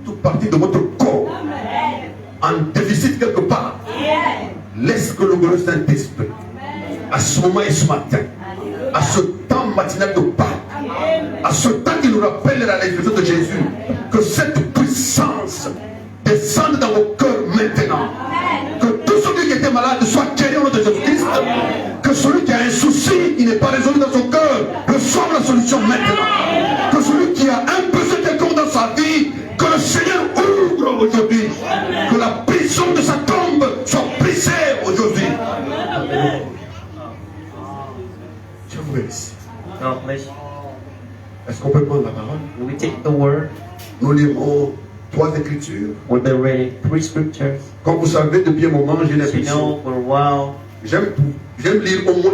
toute partie de votre corps en déficit quelque part, laisse que le glorieux Saint-Esprit, à ce moment et ce matin, à ce temps matinal de Pâques, à ce temps qui nous rappelle la résurrection de Jésus, que cette puissance descende dans vos cœurs maintenant. Que tout celui qui était malade soit guéri au nom de Jésus-Christ. Que celui qui a un souci, qui n'est pas résolu dans son cœur, reçoive la solution maintenant. Que celui qui a un besoin quelconque dans sa vie, que le Seigneur ouvre aujourd'hui. Que la prison de sa tombe soit brisée aujourd'hui. Je vous remercie. Est-ce qu'on peut prendre la parole? We take the word. Nous lirons 3 écritures. We've been reading 3 scriptures. Comme vous savez, depuis un moment, j'ai You l'impression. know, for a while, J'aime lire au moins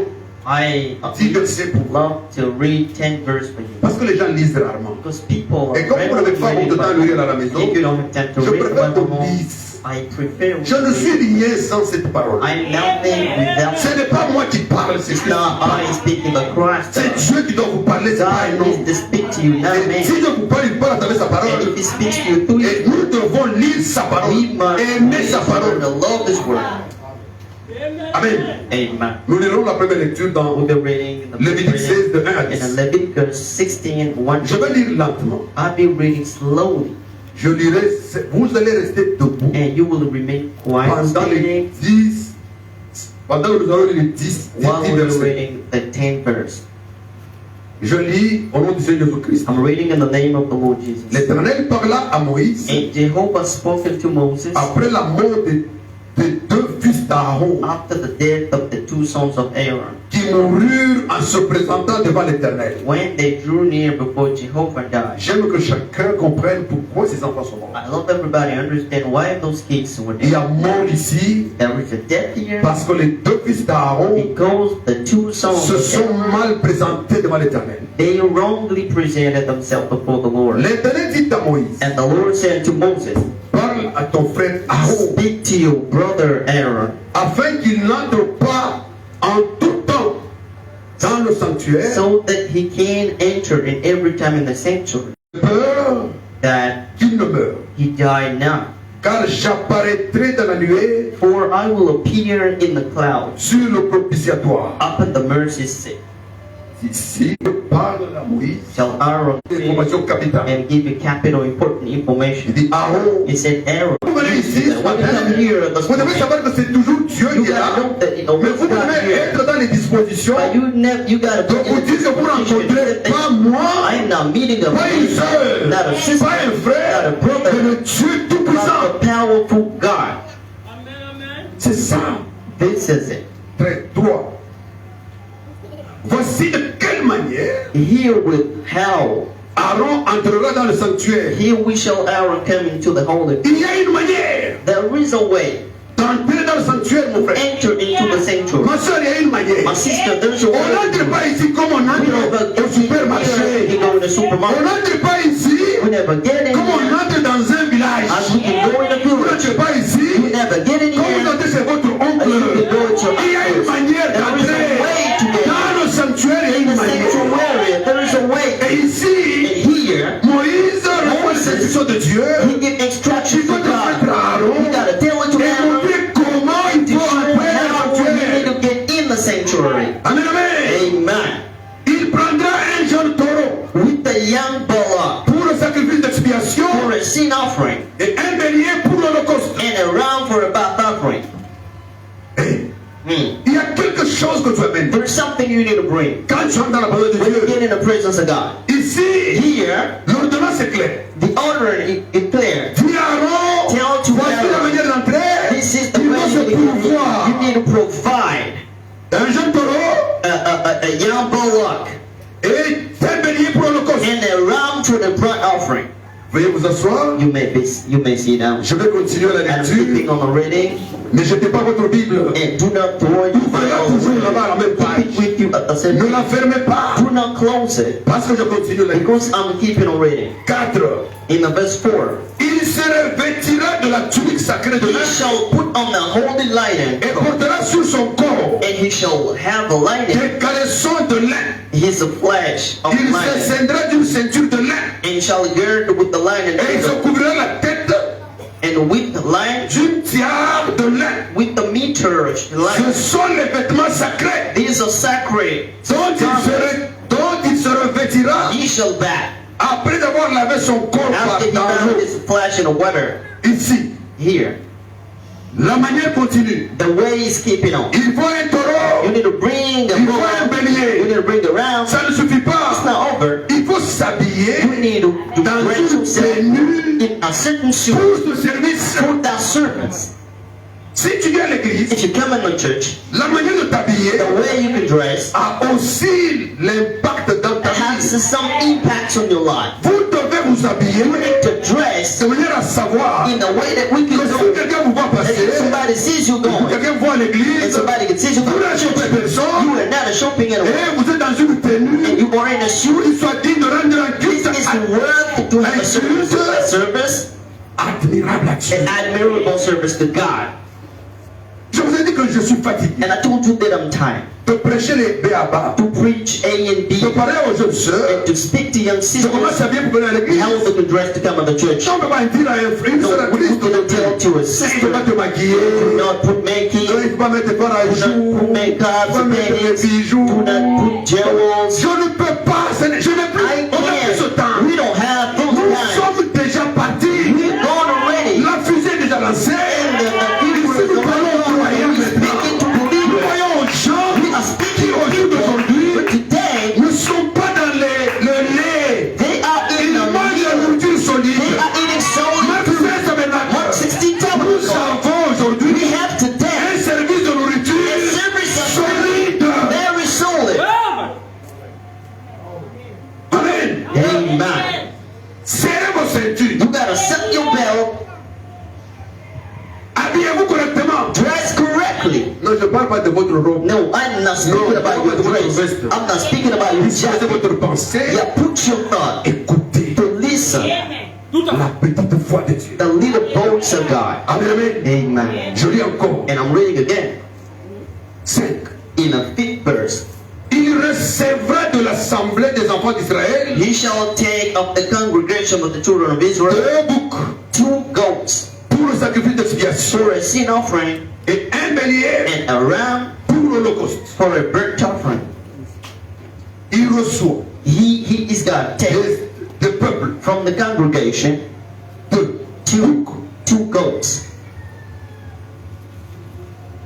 I 10 versets pour vous. love to read 10 verses for you. Parce que les gens lisent rarement. Because people are Et comme vous n'avez pas beaucoup de temps à lire à la maison, if you don't have time to je read préfère Bible qu'on home, lise. I prefer Je ne suis rien sans cette parole. I'm nothing without. Ce n'est pas moi qui parle, c'est It's Christ. not I speaking, but Christ. C'est Dieu qui doit vous parler, c'est pas un God homme. needs to speak to you, not Et man. si Dieu vous parle, il parle à travers sa And parole. if He speaks to you through Et you, nous devons lire sa parole, we must aimer sa learn parole. to love His word. Amen. Amen. Nous lirons la première lecture dans We'll be reading the Lévitique 16 de 1 à in 10. Leviticus 16, 1. Je vais lire lentement. I'll be reading slowly, Je lirai, vous allez rester debout and you will remain quiet, pendant les standing, 10, pendant que nous allons lire les 10 while we're versets. reading the 10th verse. Je lis au nom du Seigneur Jésus-Christ. I'm reading in the name of the Lord Jesus. L'Éternel parla à Moïse And Jehovah spoken to Moses après la mort des 2 fils d'Aaron after the death of the 2 sons of Aaron, qui moururent en se présentant devant l'Éternel. when they drew near before Jehovah died. J'aime que chacun comprenne pourquoi ces enfants sont morts. I love everybody understand why those kids were Il y there. a mort ici There is a death here parce que les 2 fils d'Aaron because the 2 sons se of sont Aaron, mal présentés devant l'Éternel. they wrongly presented themselves before the Lord. L'Éternel dit à Moïse, And the Lord said to Moses, parle à ton frère Aaron speak to your brother Aaron, afin qu'il n'entre pas en tout temps dans le sanctuaire, so that he can enter in every time in the sanctuary, peur that qu'il ne meure. he die not. Car j'apparaîtrai dans la nuée For I will appear in the clouds sur le propitiatoire. up at the mercy seat. Ici, je parle à Moïse. Shall Aaron speak Information capitale. and give you capital important Il information. dit Aaron. He said, Aaron, Vous venez ici ce when you matin, come here, vous devez savoir que c'est toujours Dieu you qui est là. gotta know that you know Mais vous God devez here. être dans les dispositions But you gotta de vous dire que vous rencontrez pas moi, I am not meeting a pas une sœur, not a sister, pas un frère, not a brother, mais le Dieu but Tout-Puissant. the powerful God. C'est ça. This is it. Très droit. Voici de quelle manière Here with how, Aaron entrera dans le sanctuaire. here we shall Aaron come into the holy. Il y a une manière There is a way. d'entrer dans le sanctuaire, mon frère. Enter into the sanctuary. Ma soeur, il y a une manière. My sister, there's a On way. n'entre pas ici comme on We entre never au get in here, supermarché. you go in the On supermarket. n'entre pas ici We never get in comme on here entre dans un village. as we can go in a Vous village. n'entrez pas We ici never get in comme vous here entrez chez votre as oncle. you can go to your Il y a une uncle's. manière There is a d'entrer way to get dans le sanctuaire. Il y a in une the manière. sanctuary. There is a way. Et ici, And here, Moïse reçoit les instructions de Dieu. he gives instructions Il to faut transmettre God. à Aaron You gotta tell it to et Aaron montrer comment il to faut show entrer dans le how you sanctuaire. need to get in the sanctuary. Amen, amen. Amen. Il prendra un jeune taureau With the young bullock pour le sacrifice d'expiation for a sin offering et un bélier pour l'holocauste. and a ram for a burnt offering. Et Hmm. il y a quelque chose que tu amènes. There's something you need to bring Quand tu entres dans la présence de when you Dieu, get in the presence of God. ici, Here, l'ordonnance est claire. the order is clear. Dis à Aaron, Tell to voici la Aaron, manière d'entrer. this is the Il way va se you pourvoir. need to provide Un jeune taureau a young bullock et un bélier pour l'holocauste. and a ram for the burnt offering. Veuillez vous asseoir. You may sit down. Je vais continuer la I'm keeping lecture. on the reading, Ne jetez pas votre Bible. and do not throw your Ouvre-la toujours là-bas à la même Keep it page. with you at the same Ne la time. fermez pas. Do not close it, Parce que je continue la lecture. because I'm keeping on reading. 4. In the verse 4, Il se revêtira de la tunique sacrée de he lin shall put on the holy linen, et portera sur son corps and he shall have the linen, des caleçons de lin. his flesh of Il se linen, scindra d'une ceinture de lin and shall gird with the lion Et il se and couvrira la tête with the lion, d'une tiare de lin. with the meter Ce lion. sont les vêtements sacrés These are sacred. dont il se revêtira He shall back après avoir lavé son corps after he dans bound l'eau. his flesh in the water. Ici, Here, la manière continue. the way is keeping on. Il faut un taureau, You need to bring a il faut un bull. You bélier. need to bring the ram. Ça ne suffit It's pas. not over. Il faut s'habiller You need to dans dress une yourself tenue in a certain suit pour ce service. for that service. Si tu viens à l'église, If you come in the church, la manière de t'habiller the way you can dress a aussi l'impact dans ta has vie. some impacts on your life. Vous devez vous habiller You need to dress de manière à savoir in a way that we que can si go. quelqu'un vous voit That passer, if somebody sees you going, quelqu'un voit à and l'église, somebody can see you vous going, n'achetez you personne are not a shopping in a way, et vous êtes dans une and tenue you are in a suit. il soit digne de rendre un This culte is worth to have a service, admirable à Dieu. an admirable service to God. Je vous ai dit que je suis fatigué And I told you that I'm tired de prêcher les béabas, to preach A and B de parler aux jeunes sœurs. and to speak to young Je commence sisters à bien pour venir à l'église. how they can dress to come to the church. On ne peut pas dire à une No, sœur à we Christ, cannot tell to a il sister, ne faut pas te maquiller, do not put il makeup, ne faut pas mettre tes corps à do not jour, put il makeup, ne faut pas mettre panties, des bijoux. do not put jewels. Je ne peux pas, je n'ai plus, I on n'a plus ce can't. temps. We don't have those Nous times. sommes déjà partis. We're gone already. La fusée est déjà lancée. And the people Ici, nous parlons aux croyants are speaking maintenant. to Nous believers. voyons aux gens We are qui speaking au jour to d'aujourd'hui people. But today, ne sont pas dans le lait. they are Ils in the mangent la meal. nourriture They solide. are eating solid Marc food. 16 tabernacle. Mark 16 Nous tabernacle. avons aujourd'hui We have today un service de nourriture a service of solide. very solid. Amen. Amen. Serrez vos ceintures. You gotta set your belt, Habillez-vous correctement. dress correctly. Non, je ne parle pas de votre robe. No, I'm not speaking about your dress. I'm not speaking about your Faites jacket. votre pensée. Yeah, put your thought Écoutez to listen la petite voix de Dieu. the little bones of God. Amen, amen. Amen. Je lis encore. And I'm reading again 5. in a fifth verse. Il recevra de l'assemblée des enfants d'Israël He shall take of the congregation of the children of Israel 2 boucs 2 goats pour le sacrifice d'expiation for a sin offering et un bélier and a ram pour l'holocauste. for a burnt offering. Il reçoit He is going to take des peuples from the congregation 2 two goats.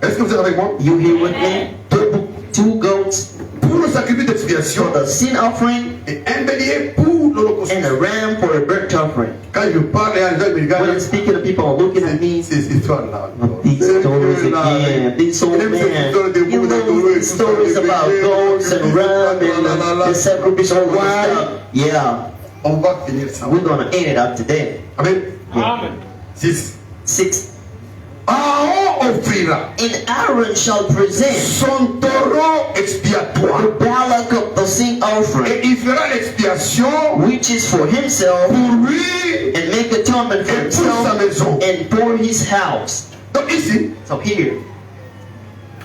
Est-ce que vous êtes avec moi? You here with me? 2 boucs 2 goats pour le sacrifice for d'expiation the sin offering et un bélier pour l'holocauste. and a ram for a burnt offering. Quand je parle, les gens me When regardent. I'm speaking, the people are looking at me. Ces histoires-là. These stories again, these old men. You know these stories about goats and ram and the sacrifice, all that stuff. Yeah, On va finir ça. we're gonna end it up today. Amen. Amen. 6. 6. Aaron offrira And Aaron shall present son taureau expiatoire the ballock of the sin offering, et il fera l'expiation which is for himself, pour lui and make atonement for et pour sa himself maison. and for his house. Donc ici, So here,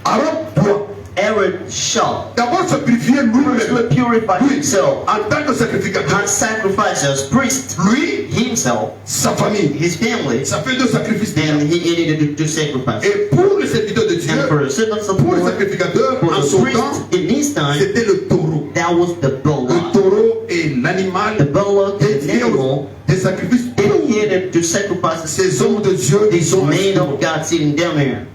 Aaron doit Aaron shall d'abord se purifier first lui-même purify himself en tant que sacrificateur. and sacrifice as priest, Lui, himself, sa famille. his family, Ça fait 2 sacrifices déjà. then he needed to do sacrifice. Et pour le serviteur de Dieu, And for the servants of the pour le Lord, sacrificateur, for en the son priest temps, in his time, c'était le taureau. that was the Le bullock. taureau est l'animal The bullock, the dédié animal, des sacrifices pour dedicated to sacrifice ces hommes de Dieu qui these sont men of God sitting down here.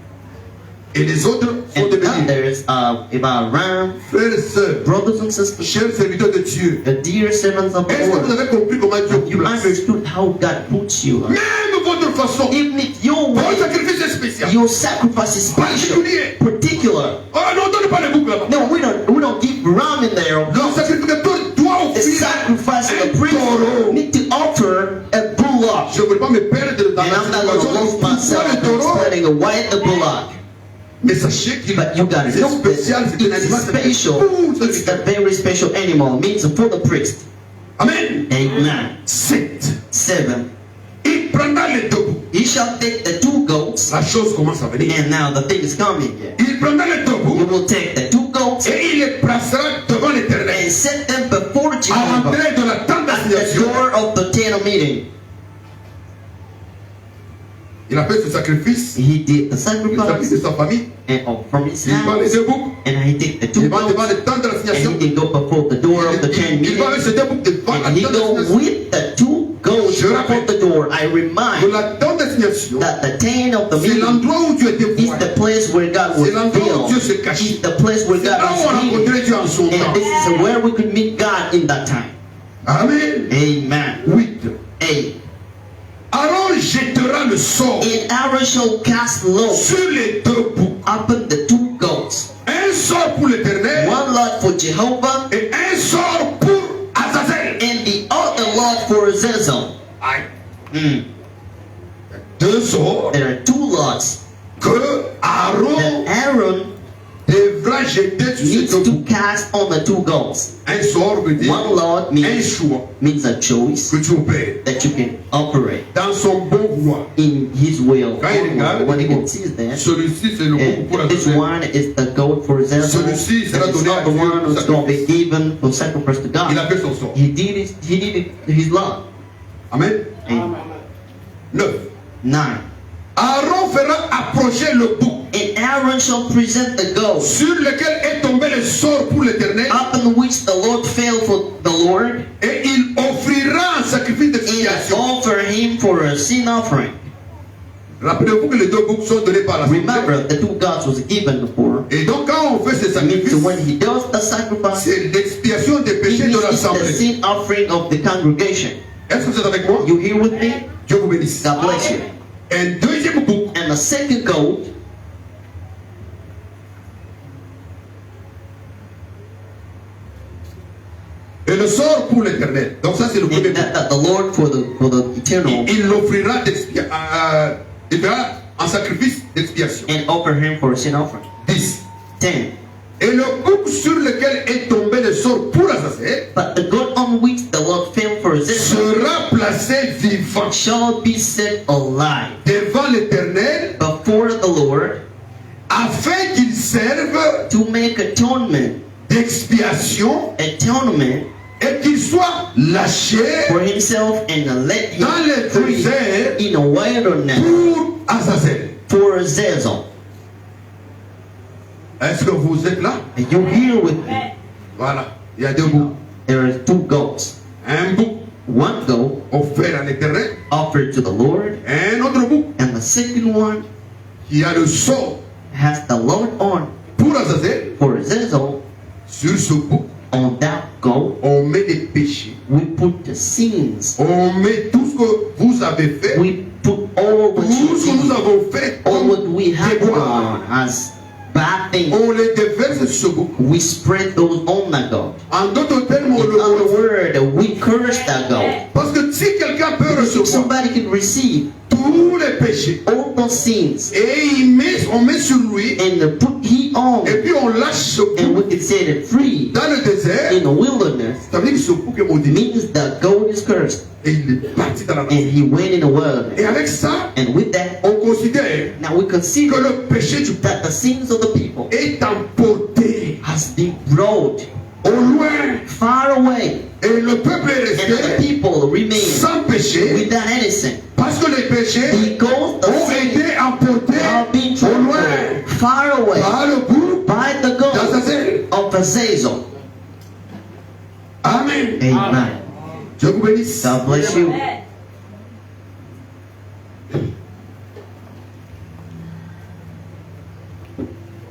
Et les autres sont des And bénis. others, about ram, Frères et sœurs, brothers and sisters, chers serviteurs de Dieu, the dear servants of the est-ce que vous Lord, avez compris comment Dieu vous you place? understood how God puts you. Même votre façon, Even if your votre way, sacrifice est spécial. your sacrifice is special, Particulier. particular. Oh non, donne pas les boucles là-bas. No, we don't give ram in there. Le sacrificateur doit The offrir sacrifice of the un priest taureau. need to offer a bullock. Je ne veux pas me perdre dans And la I'm not going to lose situation. myself Pourquoi le in taureau? explaining a white the bullock. Mais sachez qu'il But you got to c'est know spécial, that c'est un it's animal special. pour It's le a very special animal. It means for the priest. Amen. Amen. 7. 7. Il prendra les 2 boucs. He shall take the 2 goats. La chose commence à venir. And now the thing is coming. Il prendra les 2 You boucs will take the 2 goats et il les placera devant l'Éternel and set them before à Jehovah l'entrée de la tente at the l'assignation. door of the tent of meeting. Il a fait ce sacrifice. He did the Le sacrifice de sacrifice sa famille. and from his Il va les house, deux boucs. and he did the two Il va devant goats, le temps de and l'assignation. he did go before the door of the tent Il va avec meeting, ces deux boucs devant la and he tente de go l'assignation. with the two goats Je before rappelle. the door. I Pour remind la tente d'assignation, that the tent of the c'est meeting l'endroit où Dieu était is voir. the place where God was C'est l'endroit où Dieu se revealed. cache. It's the place where C'est là où on God is rencontrait hidden. Dieu en son temps. And this is where we could meet God in that time. Amen. Amen. 8. 8. Aaron jettera le sort And Aaron shall cast low sur les deux boucs. upon the two goats, Un sort pour l'Éternel one lot for Jehovah et un sort pour Azazel. and the other lot for Azazel. Aïe. Deux sorts There are two lots que Aaron that Aaron devra jeter sur ces needs deux to boucs. cast on the two goats. Un sort veut dire One lot un means choix a choice que tu opères that you can operate dans son bon vouloir. in His will. Quand il regarde, When he il dit, can see that, celui-ci c'est le bouc pour and this Azazel. one is the goat for Azazel. Celui-ci sera And it's donné à not the Dieu one pour who's going to be sacrifice. given for sacrifice to Il a God. fait son sort. He did his lot. Amen. And 9. 9. Aaron fera approcher le bouc And Aaron shall present the goat sur lequel est tombé le sort pour l'Éternel upon which the Lord fell for the Lord, et il offrira un sacrifice and d'expiation. offer him for a sin offering. Rappelez-vous que les deux boucs sont donnés par la Remember, the two gods was given before. Et donc quand on fait ce It means sacrifice, when he does the sacrifice, c'est l'expiation des it péchés de means it's the l'assemblée. sin offering of the congregation. Est-ce que vous êtes avec moi? You here with me? Dieu vous bénisse. God bless you. Un deuxième bouc And the second goat et le sort pour l'Éternel. Donc ça c'est le premier is bouc. that the Lord for the eternal, Il l'offrira il fera un sacrifice d'expiation. and offer him for a sin offering. 10. 10. Et le bouc sur lequel est tombé le sort pour Azazel But the goat on which the Lord fell for Azazel sera placé vivant shall be set alive devant l'Éternel before the Lord afin qu'il serve to make atonement et qu'il soit lâché for himself and let him dans le free désert in a wilderness pour Azazel. for Azazel. Est-ce que vous êtes là? Are you here with me? Voilà, il y a deux boucs. There are two goats. Un bouc One goat offert à l'Éternel, offered to the Lord, un autre bouc and the second one qui a le sort has the Lord on pour Azazel. for Azazel. Sur ce bouc, On that goat, on met les péchés. we put the sins. On met tout ce que vous avez fait, We put all what tout ce que you nous did, avons fait all comme what we have déboire. done as bad things. On les déverse sur ce bouc. We spread those on that goat. En d'autres termes, on In le other glorifie. words, we curse that goat. Parce que si quelqu'un peut If recevoir somebody can receive tous les péchés all those sins et on met sur lui and put he on, et puis on lâche ce and bouc we can set it free dans le désert, in the wilderness, ça veut dire que ce bouc est maudit. means the goat is cursed. Et il est parti dans la And nature. he went in the wilderness. Et avec ça, And with that, on considère now we que consider le péché du peuple that the sins of the people est emporté has been brought au loin far away, et le peuple est and the resté people remain sans péché without anything, parce que les péchés because the ont sins été emportés have been au loin trampled far away par le bouc by the goat d'Azazel. of Azazel. Amen. Amen. Dieu vous bénisse. God bless you.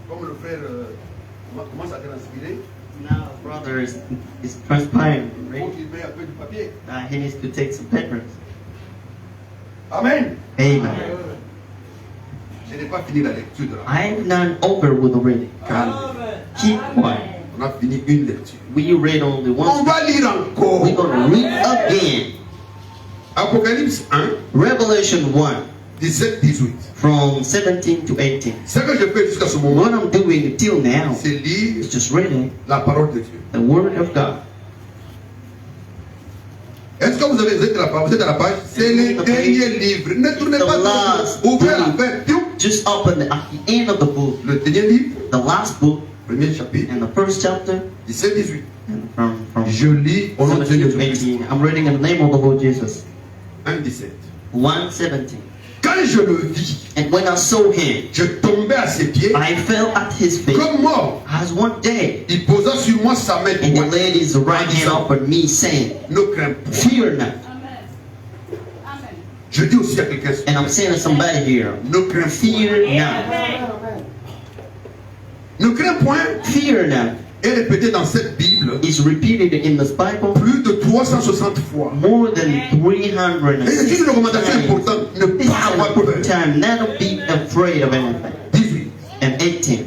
Comme le frère commence à transpirer, Now, brother is transpiring. il Right? faut qu'il mette un peu de papier. He needs to take some papers. Amen. Amen. Je n'ai pas fini la lecture de la I'm not over with already. Calme. Keep quiet. On a fini une lecture. We read only On once. va lire encore. We're going to read again. Apocalypse 1, Revelation 1 17-18. from 17 to 18. Ce que je fais jusqu'à ce moment, What I'm doing till now c'est lire is just reading la parole de Dieu. the Word of God. Est-ce que vous êtes à la page? Vous êtes à la page? C'est le dernier livre. Ne tournez The pas last trop. Ouvrez la book. fin. Piou. Just open at the end of the book, Le dernier livre, the last book, premier chapitre, and the first chapter, 17-18. and from Je lis au nom de 17 to Jésus-Christ. 18. I'm reading in the name of the Lord Jesus. 1:17. 1:17. Quand je le vis, And when I saw him, je tombais à ses pieds I fell at his feet comme mort. as one dead. Il posa sur moi sa main And he droite. laid his right hand upon me, saying, Ne crains pas. Fear not. Je dis aussi à quelqu'un, And I'm saying to somebody here, ne crains pas. fear not. Ne crains point. Fear not Et répété dans cette Bible is repeated in this Bible plus de 360 fois. more than Et c'est une 360 recommandation times. importante. Ne This is pas an avoir important peur. time, not to be afraid of anything. 18. And 18.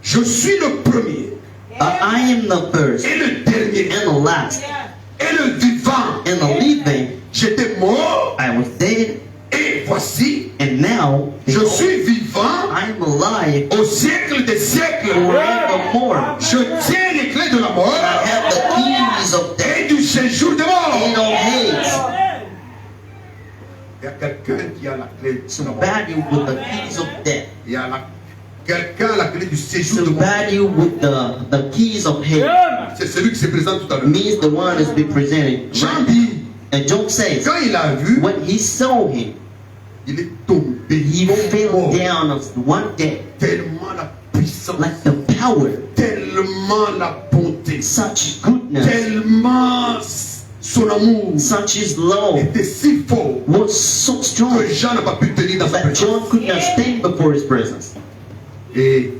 Je suis le premier I am the first et le dernier and the last et le vivant. and the living. J'étais mort I was dead, et voici, and now je behold, suis vivant I am alive au siècle des siècles. forevermore. Je tiens les clés de la mort I have the keys of death et du séjour de mort. and of Hades. Il y a quelqu'un qui a la clé de la mort. Somebody with the keys of death. Il y a quelqu'un a la clé du séjour de mort. Somebody with the keys of Hades. C'est celui qui se présente tout à l'heure. Means the one is be presented. Jean dit, And John says, quand il a vu, when he saw him, il est tombé. he fell mort. down as one day, Tellement la puissance, like the power, tellement la bonté, such goodness, tellement son amour such his love était si fort was so strong que Jean n'a pas pu tenir dans sa that John présence. could not stand before his presence. Et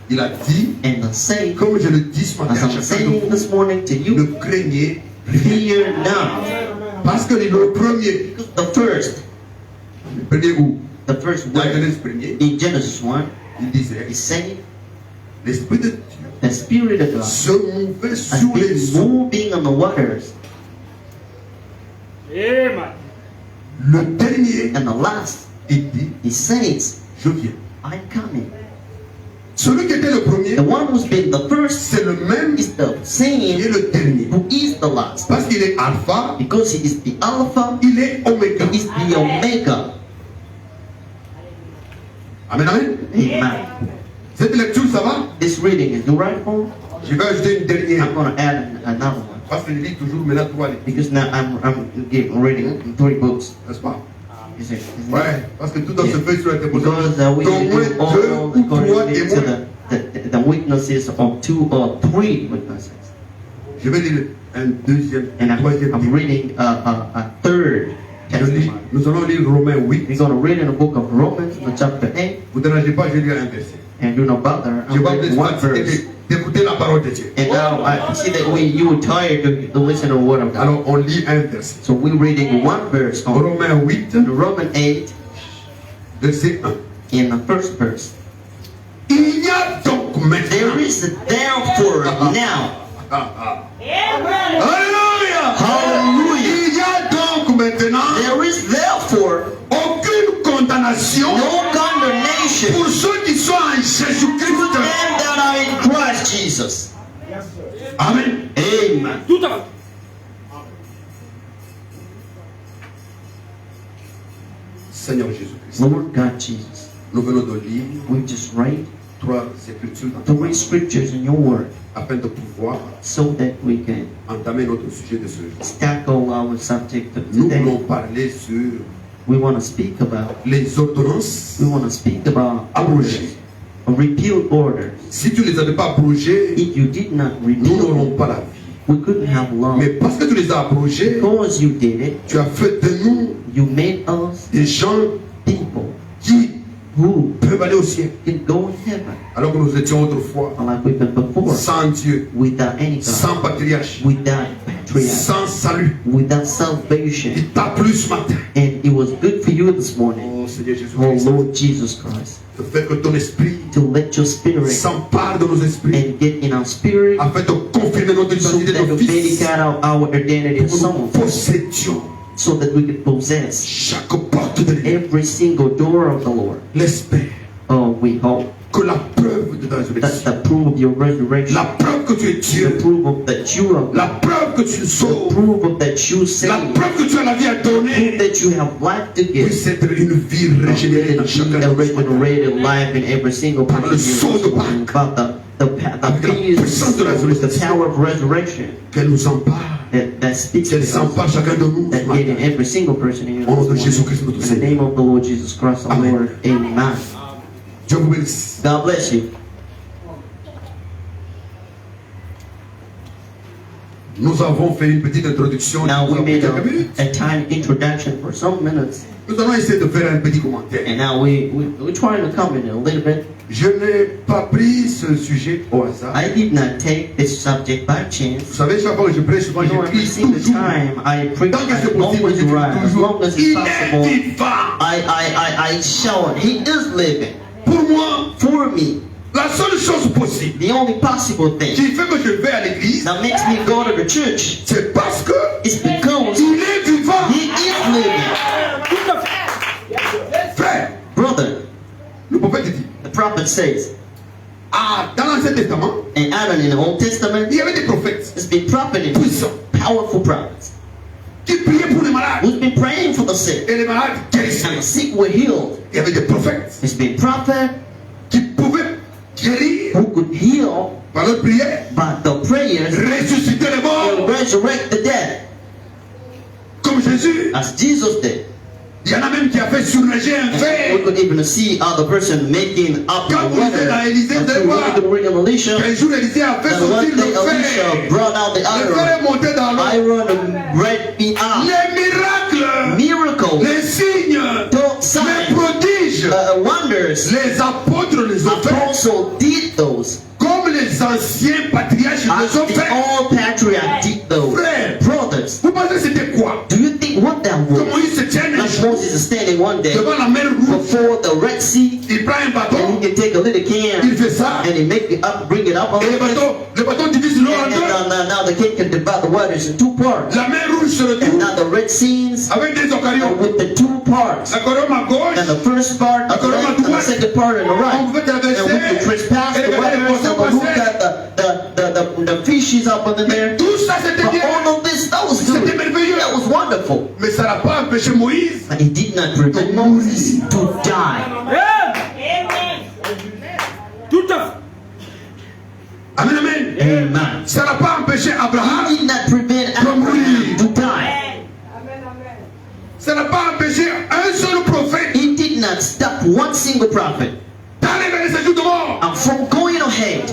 il a dit, And I say, comme je le dis ce matin as à I'm chacun saying de this vous, morning to you, ne craignez rien. fear not. Parce que le premier, The first où The first dans word Genèse premier, in Genesis 1 il disait, is saying, l'Esprit de Dieu the Spirit of God se mouvait has sur les been eaux. moving on the waters, Le dernier, and the last, il dit, he says, je viens. I'm coming. Celui qui était le premier, The one who's been the first c'est le même is the qui same est le dernier. who is the last. Parce qu'il est alpha, Because he is the Alpha, il est oméga. he is the Omega. Amen, amen. Amen. Cette lecture, ça va? This reading is the right one. Je vais ajouter une dernière. I'm going to add another one. Parce que je lis toujours maintenant 3 livres. Because now I'm reading 3 books. N'est-ce pas? Is it? Ouais, parce que tout dans ce fait sur la Because déposition. we D'au need moins to 2 all ou 3 according to témoins. the witnesses of 2 or 3 witnesses. Je vais lire un deuxième, And un troisième I'm livre. reading a third Je lis, testimony. nous allons lire Romains 8. We're going to read in the book of Romans, the chapter 8, Vous ne dérangez pas, je vais lire un verset. and do not bother. Je I'm vais vous reading one verse. laisser d'écouter la parole de Dieu. And now I see that you were tired to listen to the word of God. Alors on lit un verset. So we're reading one verse on Romains 8, Romans 8 verset 1. in the first verse. Il y a donc There maintenant. is a therefore now. Alléluia. Hallelujah. Il y a donc maintenant There is therefore aucune condamnation no condemnation pour ceux qui sont en to Jésus-Christ. them that are in Christ Jesus. Amen. Amen. Seigneur Jésus-Christ, Lord God Jesus, nous venons de lire we just read 3 écritures dans ta 3 parole scriptures in your word afin de pouvoir so that we can entamer notre sujet de ce jour. tackle our subject of Nous today. voulons parler sur We want to speak about les ordonnances abrogées. repealed orders. Si tu ne les avais pas abrogées, If you did not nous repeal, n'aurons pas la vie. we couldn't have love. Mais parce que tu les as abrogées, Because you did it, tu as fait de nous you made us des gens people qui who peuvent aller au ciel. can go in heaven Alors que nous étions autrefois like we've been before, sans Dieu, without any God, sans patriarche, without patriarch, sans salut. without salvation. Il t'a plu ce matin. And it was good for you this morning, Oh Seigneur oh Jésus-Christ, Lord Jesus Christ, de faire que ton esprit to let your spirit s'empare de nos esprits and get in our spirit afin de confirmer notre so identité that de we fils. vindicate our identity Que as nous sons, possédions so that we can possess chaque porte de l'église. every single door of the Lord. L'espère Oh, we hope que la preuve de ta that's résurrection, the proof of your resurrection, la preuve que tu es the Dieu, proof of that you are, la preuve que tu the sauves, proof of that you la save, preuve que tu as la vie à proof donner, that you have life to give, puisse être une vie régénérée dans chacun a de nous. regenerated life in every single person Par le sang de here. Pâques. About the puissance de la the power of resurrection qu'elle nous empare, that speaks to qu'elle us, s'empare chacun de nous. that get in every single person in Au nom de this Jésus-Christ, morning. notre In the name Seigneur. of the Lord Jesus Christ, our Amen. Lord. Amen. Dieu vous bénisse. God bless you. Nous avons fait une petite introduction. Now we made quelques minutes. a tiny introduction for some minutes, Nous allons essayer de faire un petit commentaire. and now we're trying to come in a little bit. Je n'ai pas pris ce sujet au hasard. I did not take this subject by Vous chance. savez, chaque fois que je prêche, souvent You know, every j'écris single toujours. time I preach, Tant que c'est I possible, always j'écris write, as toujours. long as it's Il est possible, vivant. I show it. He is living. Pour moi, For me, la seule chose possible the only possible thing qui fait que je vais à l'église, that makes me go to the church c'est parce que is because il est vivant. he is living. Frère, Brother, le prophète dit, the prophet says, dans l'Ancien Testament, and Adam in the Old Testament, il y avait des prophètes there's been prophet in puissants powerful prophets qui priaient pour les malades who's been praying for the sick, et les malades and the guérissaient. sick were healed. Il y avait des prophètes There's been prophet qui pouvaient guérir who could heal par leur prière, by the prayers ressusciter les and morts resurrect the dead, comme Jésus. as Jesus did. Il y en a même qui a fait surnager un And we fer. could even see other person making up the Quand vous lisez dans weather. Élysée, And vous allez through voir the ring of Elisha, qu'un jour Élisée a fait and sortir one le day Elisha fer. brought out the Le fer iron. est monté dans l'eau. Iron and red meat out. Les miracles, Miracles, les signes, those les signs, prodiges, wonders. les apôtres les ont fait Apostle did those. comme les anciens patriarches les ont The fait. all patriarchs did those. Frère, Brothers, vous pensez que c'était quoi? do you think what that Que was? Moïse se tienne un Like jour Moses is standing one day devant la mer rouge, before the Red Sea, il prend un and bâton, he can take a little il can fait ça, and he make it up, bring it up on et the le bâton divise l'eau en and deux. now the king can divide the waters in two parts. La mer rouge se And retrouve now the Red Seas avec des are ocarions. with the two parts. L'acarium à gauche, And the first part on the left and the second part on the on right. pouvait And we can traverser. trespass Et the regarder les waters and poissons we look passer. at the fishes up under there. Tout ça c'était But bien, all of this, that was good. c'était merveilleux. That was wonderful. Mais ça n'a pas empêché Moïse But it did not prevent Moses to die. Tout à fait. Amen, amen. Amen. Ça n'a pas empêché It Abraham. did not prevent Abraham to die. Ça n'a pas empêché un seul prophète It did not stop one single prophet d'aller vers les séjours de mort. from going ahead.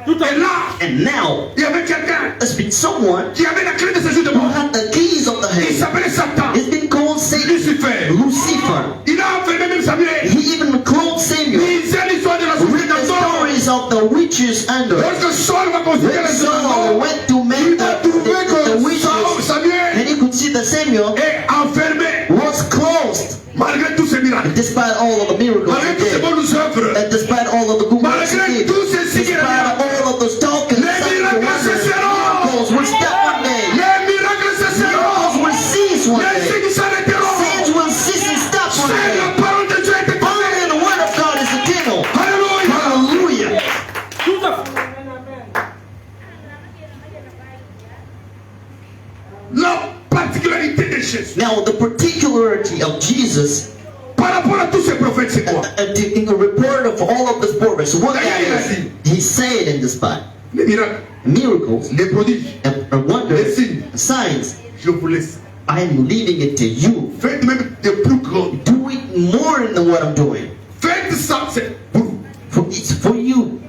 Et là, And now, il y avait quelqu'un there's been someone qui avait la clé de séjours de who mort. had the keys of the Il head. s'appelait Satan, It's been called Satan, Lucifer. Lucifer. Il a enfermé même Samuel. He even cloned Samuel. Il sait l'histoire de la souffrance Read the d'Anton. stories of the witches under. Lorsque Saul va consulter When les Saul Samuel, went to il make va trouver the que witches, Samuel and he could see that Samuel est enfermé was closed. malgré tous ces miracles, Despite all of the miracles malgré he toutes ces did, bonnes œuvres, and despite all of the good works he malgré did, tous ces signes. despite all of the talk and Les signs and miracles wonders, cesseront. miracles will stop one day. Les miracles cesseront. Miracles will cease one Les day. signes s'arrêteront. Signs will cease and stop one C'est day. la parole de Dieu est Only éternelle. the word of God is eternal. Alléluia. Hallelujah. Tout à fait. La particularité de Jésus Now, the particularity of Jesus, par rapport à tous ces prophètes, c'est quoi? in a report of all of the prophets, what that D'ailleurs, is, he said in the spot, Les miracles, miracles les prodiges, and wonders, les signes, signs, je vous laisse. I am leaving it to you. Faites même des plus grands. Do it more than what I'm doing. Faites ça, c'est pour vous. It's for you.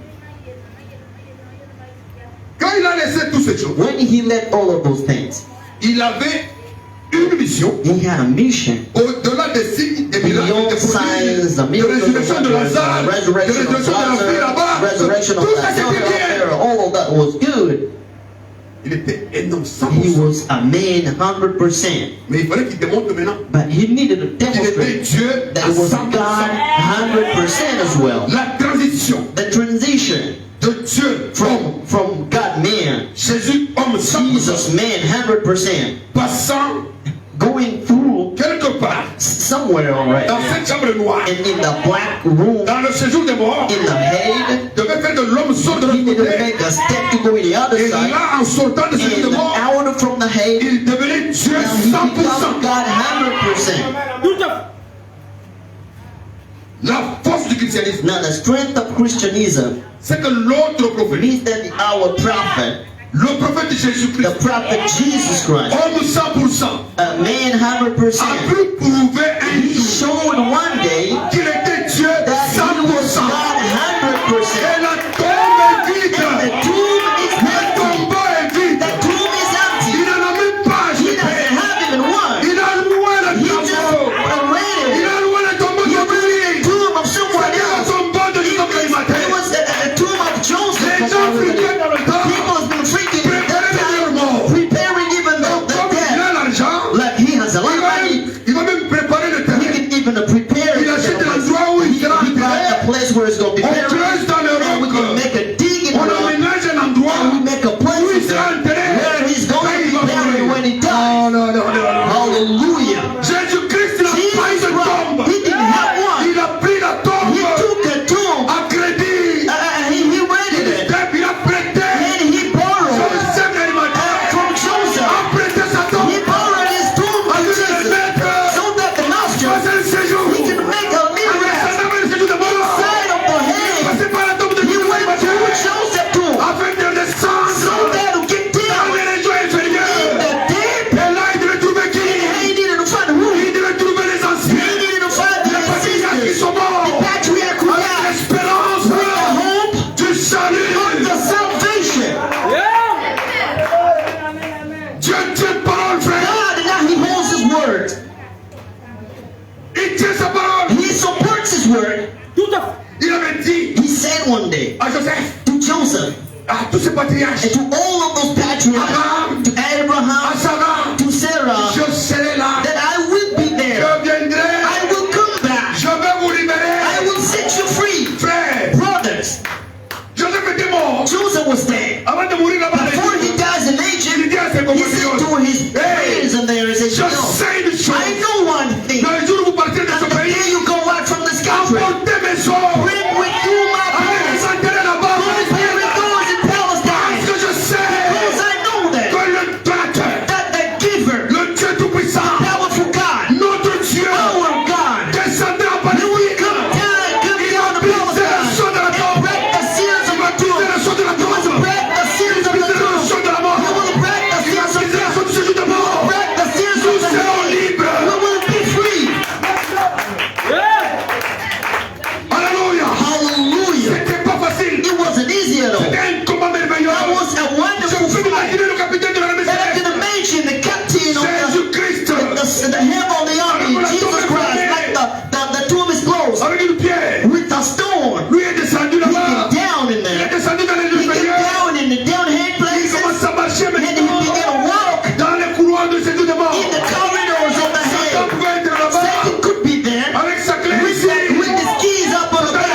Quand il a laissé toutes ces choses, When he left all of those things, il avait une mission he had a mission. au-delà des signes, des miracles, Beyond des signs, the prodiges, de miracles, résurrection de the Lazare, de resurrection of résurrection de la fille Lazarus, là-bas. resurrection of Tout ça Lazarus, c'était bien. all of that was good. Il était un homme 100%. He was a man 100%. Mais il fallait qu'il démontre maintenant But he needed to qu'il était demonstrate Dieu that à it was 100%. God 100% as well. La transition The transition de Dieu from God man, Jésus homme 100%, Jesus man 100%, passant going through quelque part somewhere right dans now, cette chambre noire, and in the black room, dans le séjour des morts, in the head, devait faire de l'homme sort de he l'autre needed to côté. make a step to go in the other Et side, là, en sortant de séjour des morts, and out from the head, il devenait Dieu now he 100%. becomes God 100%. Tout à fait. La force du christianisme, Now, the strength of Christianism c'est que l'autre prophète, means that our prophet, le prophète de the Jésus-Christ, prophet Jesus Christ, homme 100%, a man 100%, a pu prouver un he jour showed one day qu'il était Dieu that he was 100%. God 100%. Et la tombe est vide. And the tomb is Le empty. tombeau est vide. The tomb is empty. Il n'en a même pas He acheté. doesn't have even one. Il a loué le He just tombeau. paraded. Il a loué le tombeau He de went to the Moïse. tomb of someone C'est le else. tombeau de Jacob It Arimathée. was the tomb of Joseph. Les gens friquaient dans le temps. People have been freaking at that Préparez leur time, mort. preparing even Donc, the comme il death. a l'argent, Like he has a lot of money. il va même préparer le He terrain. can even prepare Il achète l'endroit où il sera he buy enterré. a place where it's going to be On buried. creuse dans le And we roc. can make a dig in On the rock. aménage un endroit And we make a place où il in sera there enterré. where he's going Quand to il be va buried when he mourir. dies. Non, non, non, non. Hallelujah. Jésus-Christ n'a pas eu Jesus de tombe. Christ, he didn't have one. Il a pris la tombe He took a tomb. à crédit. He rented it. Il a prêté. And he borrowed Joseph Arimathée from Joseph. a prêté sa tombe He borrowed his tomb à from lui de Jesus mettre so that the master dans un séjour. he can make a new rest Ça n'avait le séjour de mort. inside of the head. Passé par la tombe de He Joseph went to Arimathée Joseph tomb afin de so descendre that he can dans down les régions in inférieures. the deep. Et là, il devait trouver qui? He needed to find who? Il devait trouver les He anciens. needed to find the Les patriarches qui ancestors, sont morts. the patriarch who Avec died, l'espérance with the hope du of salut. the salvation. Dieu tient parole, frère. God, and now he holds his word. Il tient sa parole. He supports his word. Tout à fait. Il avait dit He said one day à Joseph, to Joseph à tous ces patriarches, and to all of those patriarchs, Abraham, to à Abraham, Sarah, to Sarah, je serai là. that I will be there. Je viendrai. I will come back. Je vais vous libérer. I will set you free. Frère, Brothers, Joseph était mort. Joseph was dead. Avant de mourir là-bas, Before he dies in il Egypt, dit à ses he said compagnons, to his friends and there, he said, je you know, sais une chose. I know one thing. Le jour où vous partez de ce And the day pays, you go out from this country, emportez mes os. bring with you my Allez les bones. enterrer là-bas. Bury those in Parce Palestine. que je sais Because I know que that, le donateur, that the giver, le Dieu Tout-Puissant, powerful God, notre Dieu, our God, descendra en he will Palestine. come down to Briser le Palestine son de la and tombe. break the seals of the Briser le tomb. son de la He will tombe. break the seals of the Briser le tomb. son de la mort. He will break the Il va seals of briser le death. son de ce jour de mort. Break the seals Nous of the serons grave. libres. We will be free. Alléluia. Hallelujah. C'était pas facile. It wasn't easy at all. C'était un combat merveilleux. That was a Je wonderful peux fight. imaginer le capitaine de l'armée And I céleste. can imagine the captain of Jésus-Christ. the heavenly army, Jesus Christ, like the tomb is closed Avec une pierre. with a stone. Lui est descendu He là-bas. get down in Il est there. descendu dans les He get inférieurs. down in the downhead Il places. commence à marcher And he maintenant began to walk dans les couloirs de ces jours de mort. in the corridors of the Satan head. pouvait être là-bas Satan could be there avec sa clé with ici. his keys up on the back.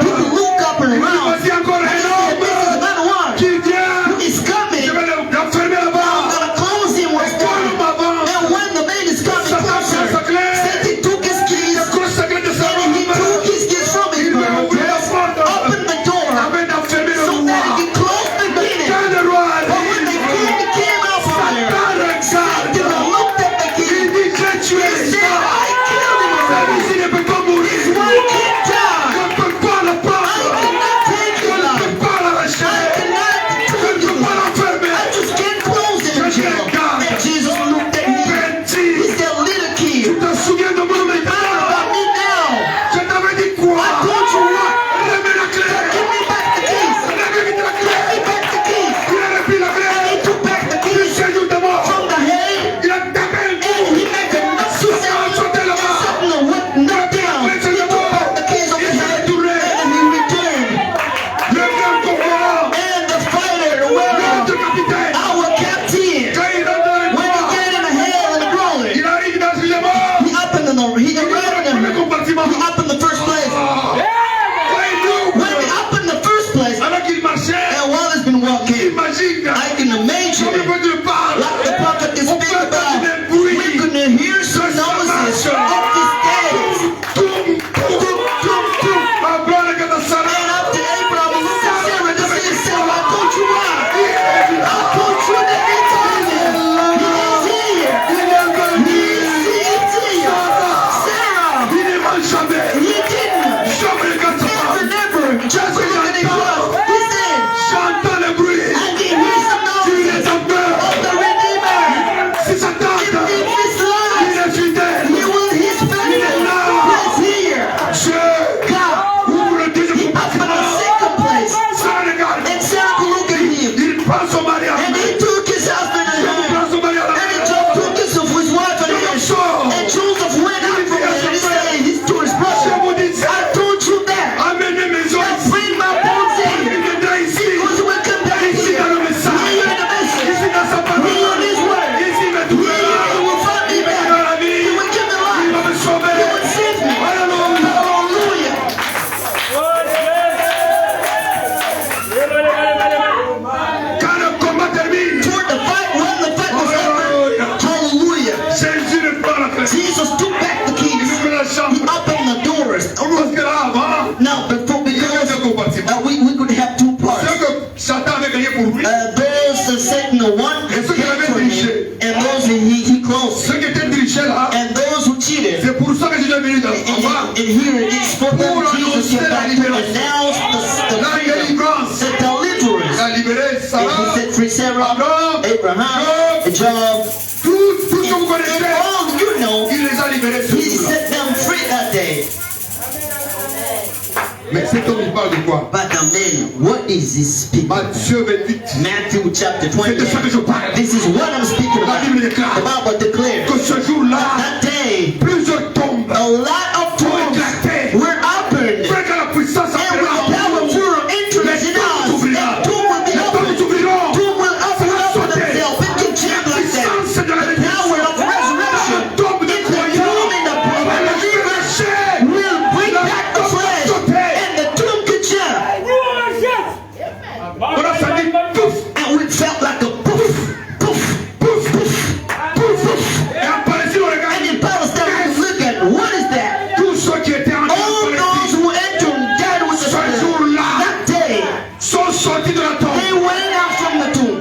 He could look up and around. Voici encore And un he said, this is homme another one. qui vient. He's coming. Je vais l'enfermer I'm là-bas. gonna close him with Et comme one. avant, And when the man is coming Satan closer, prend sa clé. Satan took his keys Il accroche sa clé de sa and he robe. took his keys from his Il veut ouvrir la dress, porte opened the door afin d'enfermer le so roi. that he could close the meeting. Quand le roi But when the arrive, king came out from there, Satan regarde. Satan looked at the Il king. dit, j'ai tué He said, ça. I killed him already. Celui-ci ne peut pas mourir. Why can't Je die? ne peux pas le I prendre. cannot take Je his ne peux life. pas I l'arracher. cannot Je ne take peux his pas life. l'enfermer. I just can't close him in jail. And Jesus looked at me. He Petit, said, little tu kid, te souviens de moi remember maintenant? about me now. Je t'avais dit quoi? I told you what? Remets la clé. Give me back the keys. Remets la clé. Give me back the keys. Il a repris la And clé. he took back the keys C'est jour de mort. from the head. Il a tapé un And coup. he made a Satan sautait là-bas. Satan went knocked down. He took back the keys of the head. And he returned. Le grand conquérant. And the fighter, the warrior, Notre capitaine. our captain, Quand il rentre dans le when he corps, get in the hell and the glory, il arrive dans le mort. he up in the he arrived in Premier the compartiment. he up in the first place. Quand il When he ouvre, up in the first place, alors qu'il marchait, and while he's been walking, imagine, I can comme le imagine, peuple parle, like the prophet is on speaking peut about, entendre un bruit. we can hear some noises of his days. Toum, toum, toum, toum. Abraham et Katasara. And up to Abraham, he looked at Sarah, just said, Sarah, I told you why. I told you that it's here. He is here. He is here. Sarah, defeated. C'est pour ça que Jésus est venu en bas. And here it is for them, Jesus came back to announce the freedom, the deliverance. Il a libéré And he Sarah, set free Sarah, Abraham, Job, tout ce que vous and connaissez. all you know. Il les a libérés ce He jour-là. set them free that day. Mais cet homme, il parle de quoi? But the man, what is he speaking about? Matthieu 28. Matthew chapter C'est de ça que 28. je parle. This is what I'm speaking La about. Bible déclare The Bible declares que ce jour-là, that day, plusieurs tombes a lot of tombs were opened. Frère, que la puissance And with powerful interest in us, that tomb will be opened. Tomb will open up for themselves. It can jam like that. The power of resurrection in the tomb in the believers will bring back the flesh. And the tomb can jam. And we felt like a poof, poof, poof, poof, poof, poof. And in Palestine, we look at what is that? Tous ceux qui étaient en All those who entered dead with the ce Spirit jour-là that day, sont sortis de la tombe. they went out from the tomb.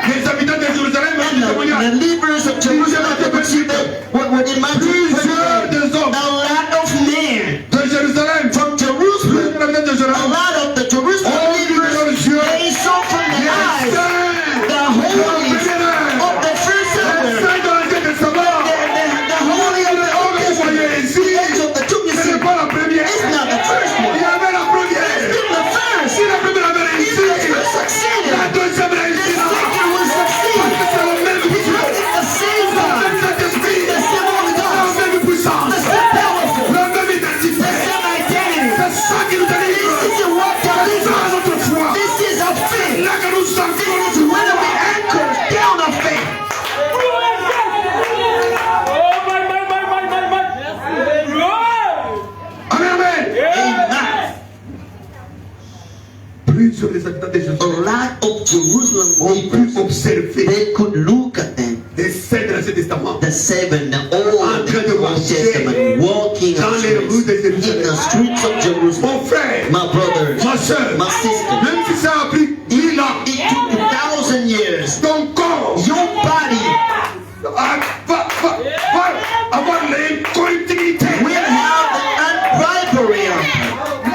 Les habitants de Jérusalem And the believers of Jerusalem they could see that what in my plusieurs des hommes a lot of men de Jérusalem, from Jerusalem, plusieurs habitants de a Jérusalem, lot of the Jerusalem believers, they saw from the eyes the holy of the first sinner, the holy of the Old Testament, the edge of the tomb. You see, it's not the first one. It's been the first. Even the first succeeded. The second will succeed. He's running the same God, the same Holy Ghost, the same powerful, the same identity. This is what delivers. This is a faith. This is when we anchor down a faith. Amen. Plusieurs des habitants de A Jérusalem lot of Jerusalem ont pu believers, observer they could look at them, des scènes de l'Ancien Testament the seven, the Old and the Old Testament, walking dans on les rues de streets, in the Jérusalem. streets of Jerusalem. Mon frère, My brothers, ma soeur, my sister, même si ça a pris 1000 ans, it took 1,000 years. ton corps Your body va avoir l'incontinuité. will have the unrivalry of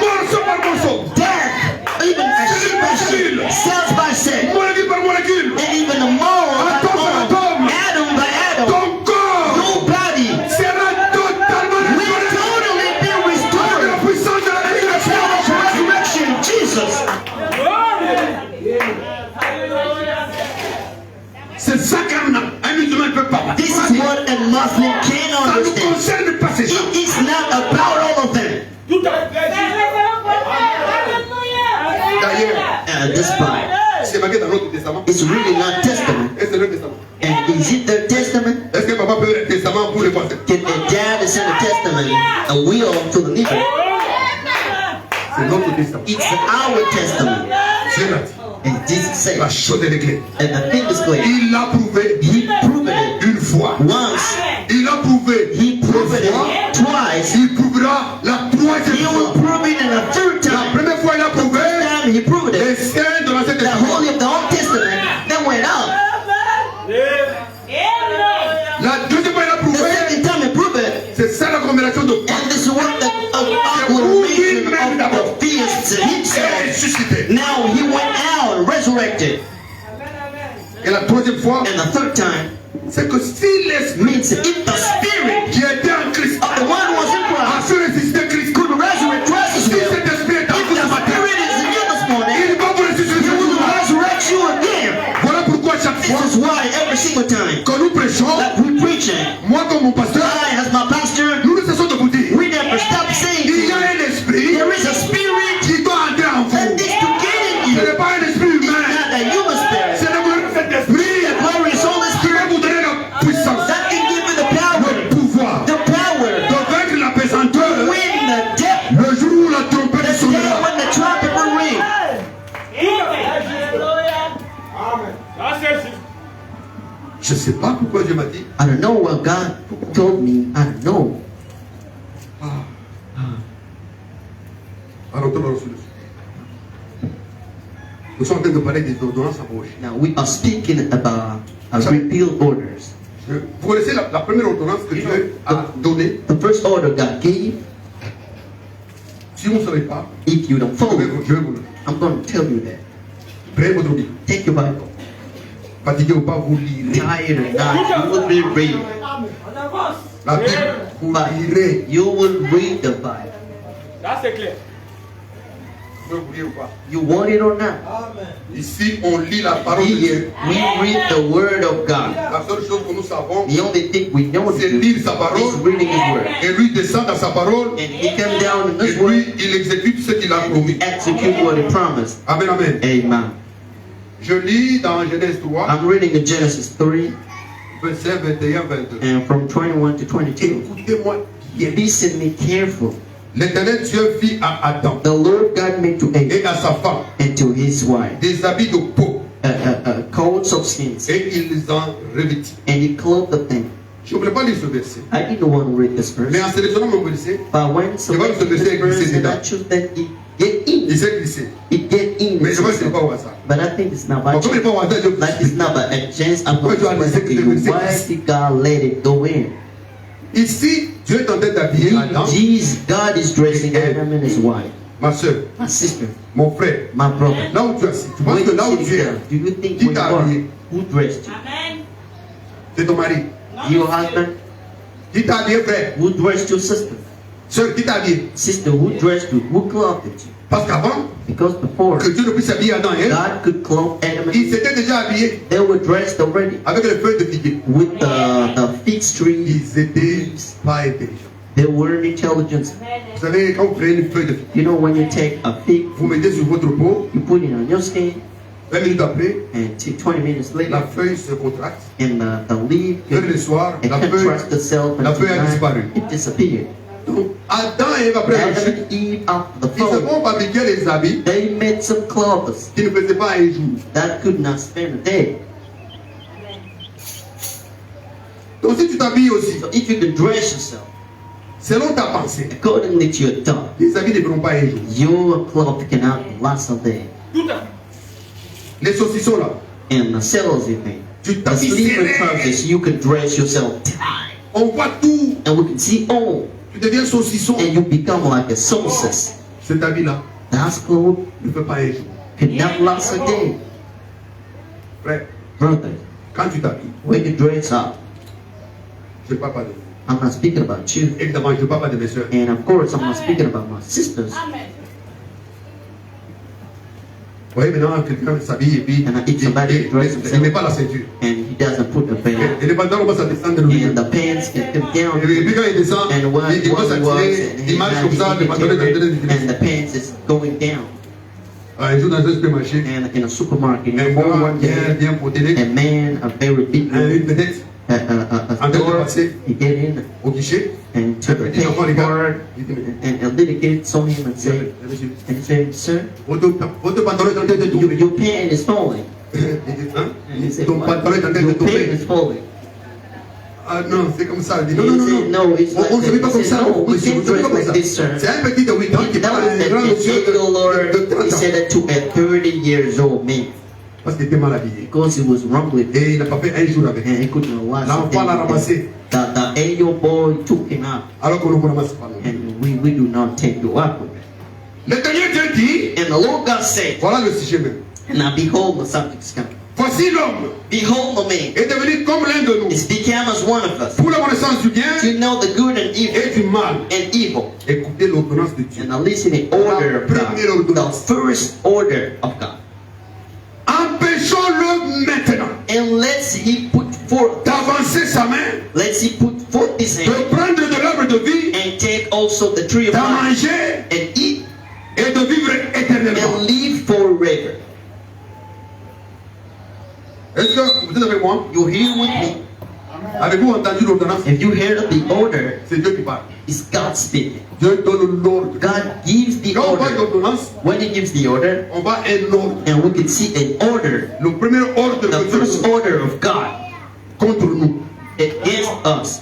Morceau par morceau, death, even sheep by sheep, cells by cell, molécule par molécule, and even the moral by moral, atom by atom. ton corps Your body sera totalement will restauré totally be par la restored. puissance de la The résurrection. power of resurrection of Jesus. C'est ça qu'un musulman ne peut pas. This is what a Muslim can Ça ne nous understand. concerne pas ces gens. It is not about all of them. D'ailleurs, Despite, c'est marqué dans l'Autre Testament. it's really not testament. Est-ce que c'est le Testament? And is it their testament? Est-ce que papa peut le testament pour les voisins? Can a dad send a testament, a will to the leader? C'est notre testament. It's our testament. Dieu l'a dit. And Jesus La said, chose est réglée. and the thing is clear. Il l'a prouvé He proved it une fois. once. Il l'a prouvé He deux proved it fois. twice. Il prouvera la He troisième will fois. prove it in a third La time. première fois, il a prouvé Time he proved les it. scènes de l'Ancien The Testament. holy of the Old Testament that went up. La deuxième fois, il a The prouvé, second time he proved it. c'est ça la combinaison de And this is what the agglomeration of the theists est himself. ressuscité. Now he went out, resurrected. Et la troisième fois, And the third time c'est que si l'esprit means if the spirit qui était en Christ of the one who was in a Christ su résister Christ, could resurrect Christ as si well, cet esprit est en if vous the ce matin, spirit is in you this morning, il va vous ressusciter he ce will jour-là. resurrect you again. Voilà pourquoi chaque This fois is why every single time que nous prêchons, that we preaching, moi comme mon pasteur, I as my pastor, nous ne cessons de vous dire, we never stop saying to il y a you, un esprit there is a spirit qui doit entrer en that vous. needs to get in Ce you. n'est pas un esprit It's humain, not a human spirit. c'est le gloire de cet esprit The glorious Holy qui va Spirit vous donner la puissance, that can give you the power, le pouvoir the power de vaincre la pesanteur to win the death, le jour où la trompette the day sonnera. when the trumpet will ring. Je ne sais pas pourquoi Dieu m'a dit, I don't know what God told me. I don't know. alors retourne sur le sujet. Nous sommes en train de parler des ordonnances à Moïse. Now we are speaking about repeal orders. Vous connaissez la première ordonnance que Dieu a donnée. The first order God gave, Si vous ne savez pas, if you don't follow, je vais vous le dire. I'm going to tell you that. Prenez votre Bible. Take your Bible. Fatigué ou pas, vous lirez. Tired or not, you will be reading. On avance. La Bible, vous lirez. You will read the Bible. Là, c'est clair. Vous voulez vous lire ou pas? You want it or not. Ici, on lit la parole de Dieu. Here, we read the Word of God. La seule chose que nous savons, The only thing we know to c'est do lire sa is parole. reading His Word. Et lui descend dans sa parole. And He came down in Et His Word lui, il exécute ce qu'il a and promis. He executed what He promised. Amen, amen. Amen. Je lis dans Genèse 3, I'm reading in Genesis 3 verset 21, 22. and from 21 to 22. Écoutez-moi bien. Listen me careful. L'Éternel Dieu fit à Adam The Lord God made to et Adam à sa femme and to his wife des habits de peau coats of skins, et il les en revêtit. and he clothed them. Je ne voulais pas lire ce verset. I didn't want to read this Mais verse, en sélectionnant mon verset, but when selecting this verse, and I choose that it get il in, s'est glissé. it get in. Mais je vois que ce n'est pas au hasard. But I think it's not by Bon, comme il n'est chance. pas au hasard, je Like it's not by a chance. I'm going to explain to you why did God let it go in. Ici, Dieu est en train d'habiller Adam, Jesus, God is dressing Adam and his wife, ma soeur, my sister, mon frère. my brother. Là où tu es assis, tu penses When que you là où sit tu es, down, do you think qui when you t'a are, habillé? who dressed you? C'est ton mari. Your husband? Qui t'a habillé, frère? Who dressed your sister? Soeur, qui t'a habillé? Sister, who dressed you? Who clothed you? Parce qu'avant Because before que Dieu ne puisse habiller Adam et Ève, God could clothe Adam and ils Eve, s'étaient déjà habillés they were dressed already avec les feuilles de figuier. with the fig tree. Ils étaient pas intelligents. They were intelligent. Vous savez, quand vous prenez une feuille de figuier, You know, when you take a fig, vous mettez sur votre peau, you put it on your skin, 20 minutes après, and 20 minutes la later, feuille se contracte. and the leaf Vers le soir, it la feuille, contracts itself, and la feuille a disparu. it disappeared. Donc, Adam et Ève, après la Adam chute, and Eve after the ils se fall, vont fabriquer les habits they made some clothes qui ne faisaient pas un jour. that could not spend a day. Donc, si tu t'habilles aussi, So if you could dress yourself selon ta pensée, accordingly to your thought, les habits ne feront pas un jour. your clothes cannot last a day. Tout à fait. Les saucissons là, And the cells in there. tu The t'habilles sleeping serré. trousers, you can dress yourself tight. On voit tout. And we can see all. Tu deviens saucisson. And you become like a sausage. Cet habit-là That's clothes ne fait pas un jour. cannot last a day. Frère, Brother, quand tu t'habilles, when you dress up, je ne parle pas de vous. I'm not speaking about you. Évidemment, je ne parle pas de mes soeurs. And of course, I'm not speaking about my sisters. Vous voyez maintenant, quelqu'un s'habille et puis And if somebody dresses il ne met pas la himself ceinture. and he doesn't put the belt, Et les pantalons commencent à descendre de lui. and the pants can come down, Et puis quand il descend, and what il commence à was, tirer, and il marche comme ça, le pantalon est en train de and the pants is going down. Un jour dans un supermarché, And in a supermarket, un you gars go one bien, day, bien protégé, a man, a very big man, une vedette, a en train de store, passer he get in au guichet. and took a Petit enfant pay regarde, card, il dit, and a little kid saw him and said, Monsieur, sir, votre pantalon est en train de tomber. your pant is falling. Il dit, hein? And he said, Ton pantalon est en train de your pant tomber. is falling. Ah non, c'est comme ça. Il dit, And non, he non, said, non. no, it's On ne se met like pas that. comme He said, ça. no, we Monsieur, on can't ne se met dress pas comme like ça. this, sir. C'est un petit de 8 ans qui That parle was à un grand an monsieur Lord, de he 30 ans. said that to a 30 years old man, Parce qu'il était mal habillé. because he was rumbling Et il n'a pas fait un jour avec. and he couldn't last a L'enfant l'a day. ramassé. The 8-year-old boy took him out, Alors qu'on ne vous ramasse pas. and we do not take you up with it. L'éternel Dieu dit, And the Lord God said, voilà le sujet même. and now behold, the subject is coming. Voici l'homme Behold, the man est devenu comme l'un de nous. is become as one of us, Pour la connaissance du bien to know the good and evil et du mal. and evil, Écoutez l'ordonnance de Dieu. and the listening order of God, the first order of God. Empêchons-le maintenant And let's he put forth, d'avancer sa main, let's he put forth his de hand prendre de l'arbre de vie, and take also the tree of d'en life manger and eat et de vivre éternellement. and live forever. Est-ce que vous êtes avec moi? You hear with me? Avez-vous entendu l'ordonnance? If you hear the order, C'est Dieu qui parle. it's God speaking. Dieu donne l'ordre. God gives the Quand on parle order. d'ordonnance, When he gives the order, on va un ordre. and we can see an order, Le premier ordre the que Dieu first donne order of God contre nous against us.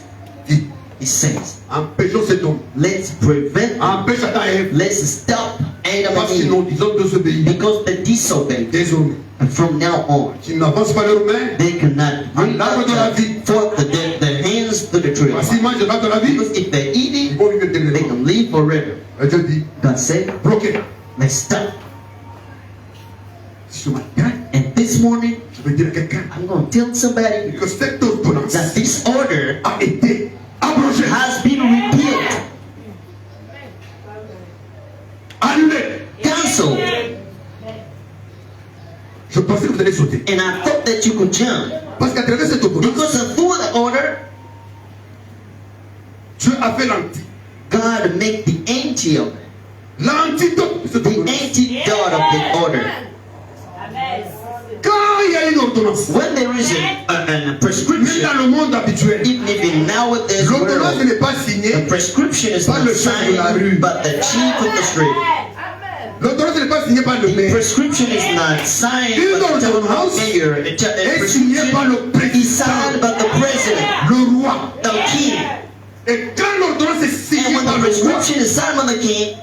dit, He says, empêchons cet homme. let's prevent, Empêche Adam et Ève. let's stop Adam Parce and qu'ils Eve n'ont disons de ce pays. because they disobeyed. Désormais, And from now on, s'ils n'avancent pas leurs mains, they cannot bring l'arbre de la up vie. forth the spiritually. Parce qu'ils mangent dans la vie, Because if they eat ils it, vont vivre they éternellement. can live forever. Et Dieu dit, God said, bloquez. let's stop. Ce matin, And this morning, je vais dire à quelqu'un I'm going to tell somebody que cette ordonnance that this order a été abrogée, has been repealed, annulée. cancelled. Je pensais que vous allez sauter. And I thought that you could jump. Parce qu'à travers cette ordonnance, Because of through the order, Dieu a fait l'anti. God made the anti of it. L'antidote de cette The ordonnance. antidote of the order. Quand il y a une ordonnance, When there is a même prescription, dans le monde habituel, even if in nowadays l'ordonnance world, n'est pas the signée, prescription is Pas not le chef de la rue. signed, but the chief of the street. l'ordonnance n'est pas signée par le The maire, prescription is not signed Une by the town ordonnance mayor. The est signée par prescription le is signed président, by the president, le roi. the king. Et quand l'ordonnance est And signée when par the le roi, prescription is signed by the king,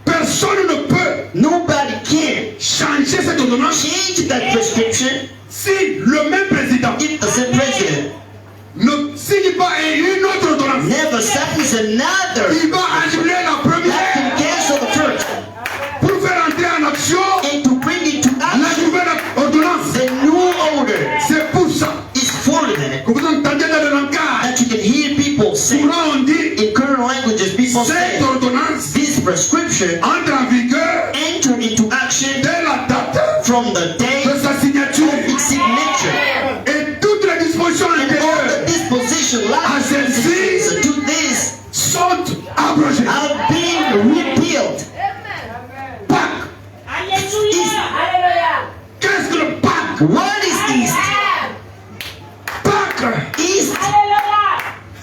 personne ne peut nobody can changer cette ordonnance change that prescription si le même président if the same president ne signe pas une autre ordonnance. never signs another Il va annuler la that can première cancel the first pour faire entrer en action and to bring into la action nouvelle ordonnance. the new order. C'est pour ça Is for that que vous entendez dans le langage you can hear people say courant, on dit in current languages, people say cette ordonnance this prescription entre en vigueur enter into action dès la date from the day de sa signature of its signature. et toutes les dispositions And all the antérieures disposition à celle-ci to this sont abrogées. have been repealed. Pâques. Qu'est-ce que le Pâques? What is East? Pâques, East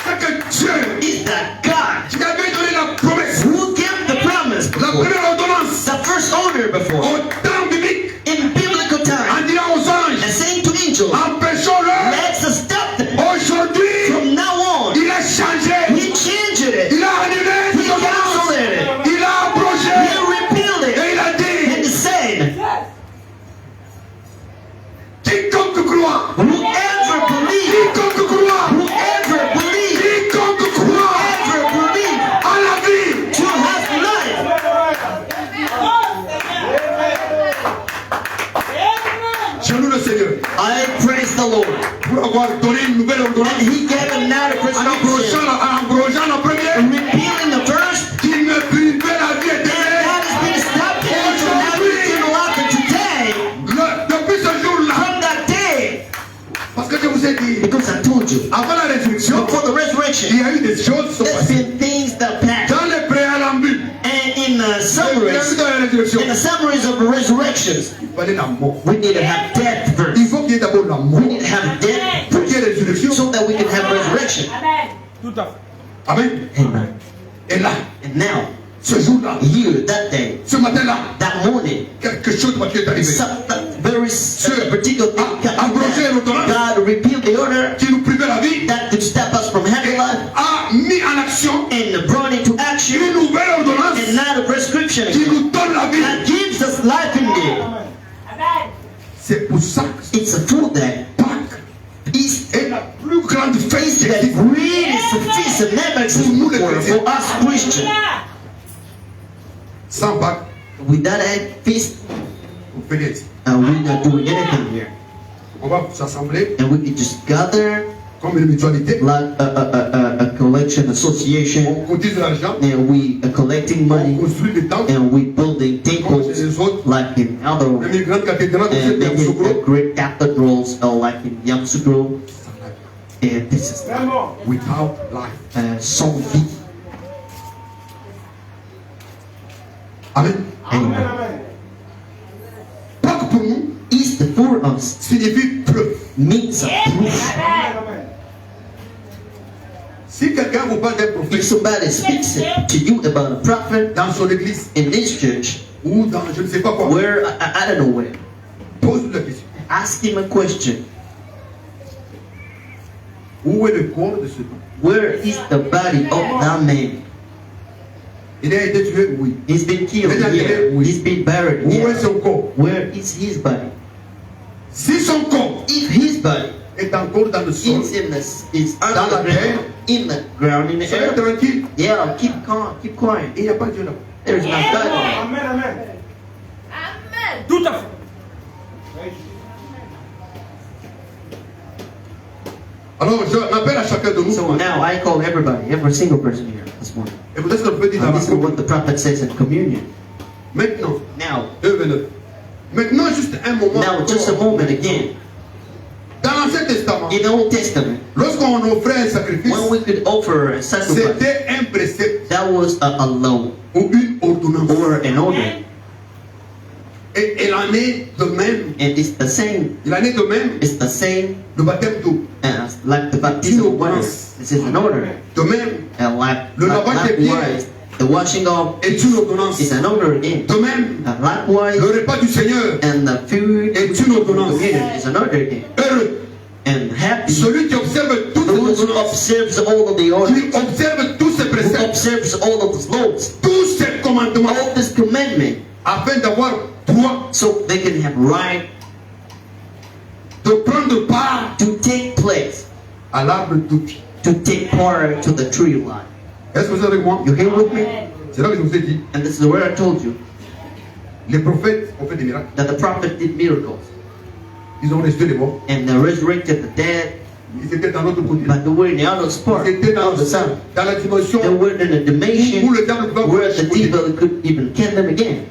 c'est que Dieu is that God qui avait donné la promesse, who gave the promise la before, première ordonnance the first order before, au temps biblique in biblical time, en disant aux and anges, saying to angels, empêchons-le. let's stop them. Aujourd'hui, From now on, il a changé, he changed it. il a annulé He cette ordonnance, canceled it. il a abrogé He repealed it. et il a And dit, he said, quiconque croit, whoever believes, quiconque croit, whoever believes, quiconque croit whoever believes à la vie, to have life. je loue le Seigneur I praise the Lord. pour avoir donné une nouvelle And ordonnance he gave another en prescription, abrogeant la première repealing the first, qui me privait la vie and éternelle. that has been stopped into now eternal life. And today, Depuis ce jour-là, from that day, parce que je vous ai dit, because I told you, avant la résurrection, before the resurrection, il y a eu des choses qui sont there's passées. been things that passed. Dans les préalambules, And in the il y a eu summaries, dans la résurrection, in the summaries of the resurrections, il fallait la mort. we need to have death Il first. faut qu'il y ait d'abord la mort We need to have death pour qu'il y ait résurrection. so that we can have resurrection. Tout à fait. Amen. Amen. Et là, And now, ce jour-là, here, that day, ce matin-là, that morning, quelque chose de est arrivé very particular thing abrogé l'ordonnance God repealed the order qui nous privait la vie that could stop us from having life a mis en action and brought into action une nouvelle ordonnance and not a prescription qui nous donne la vie. that gives us life indeed. C'est pour ça que It's a food that Pâques is est la plus grande fête qui that existe. really sufficient never for us Christians. Sans Pâques, Without a feast, on fait rien. we're not doing anything here. On va s'assembler And we can just gather comme une mutualité. like a collection association, On cotise de l'argent, and we are collecting on money, construit des temples, and we building comme chez temples les autres. like in other Même une grande cathédrale comme and celle de making Yamoussoukro. great cathedrals like in Yamoussoukro. And this is C'est bon. Without life. sans vie. Amen. Amen. Pâques pour nous Easter for us signifie preuve. means a proof. Si quelqu'un vous parle d'un If prophète somebody speaks to you about a prophet dans son église in this church, ou dans je ne sais pas quoi, where I don't know where, pose-lui la question. ask him a question. Où est le corps de ce homme? Where is the body of that man? Il a été tué, oui. He's been killed here. He's been buried Où est here. son corps? Where is his body? Si son corps If his body est encore dans le sol. is under Dans la the terre. ground, in the ground, in the Soyez air. tranquille. Yeah, keep calm, keep quiet. Et il n'y a pas Dieu là. There's no God. Amen, amen. Tout à fait. Alors je appelle à chacun de nous. So now I call everybody, every single person here this morning. Écoutez ce que le prophète dit dans And la this is what the prophet says in communion. Maintenant, Now, 2:29. Maintenant, juste un moment. now just a moment again. Dans l'Ancien Testament, In the Old Testament, lorsqu'on offrait un sacrifice, when we could offer a sacrifice, c'était un précepte that was a law ou une ordonnance. or an order. Et il en est de même. And it's the same. Il en est de même It's the same le baptême d'eau. as like the baptism of water. This is an order. De même, And Le lavage des pieds. likewise, the washing of est une ordonnance. is an order again. De même, And likewise, le repas du Seigneur and the food est une ordonnance. communion is an order again. Heureux, And happy celui qui observe toutes those ces who ordonnances, observes all of the orders, qui observe tous ces who préceptes, observes all of the laws, tous ces commandements, all this commandment, afin d'avoir droit so they can have right de prendre part to take place, à l'arbre de vie. to take part to the tree of life. Est-ce que vous êtes avec moi? You here with me? C'est là que je vous ai dit, And this is where I told you les prophètes ont fait des miracles. that the prophet did miracles Ils ont ressuscité les morts. and they resurrected the dead, Ils étaient dans l'autre côté. but they were in the other part Ils étaient of the sun. dans la dimension They were in a où dimension le diable pouvait where the vous devil could even kill them again.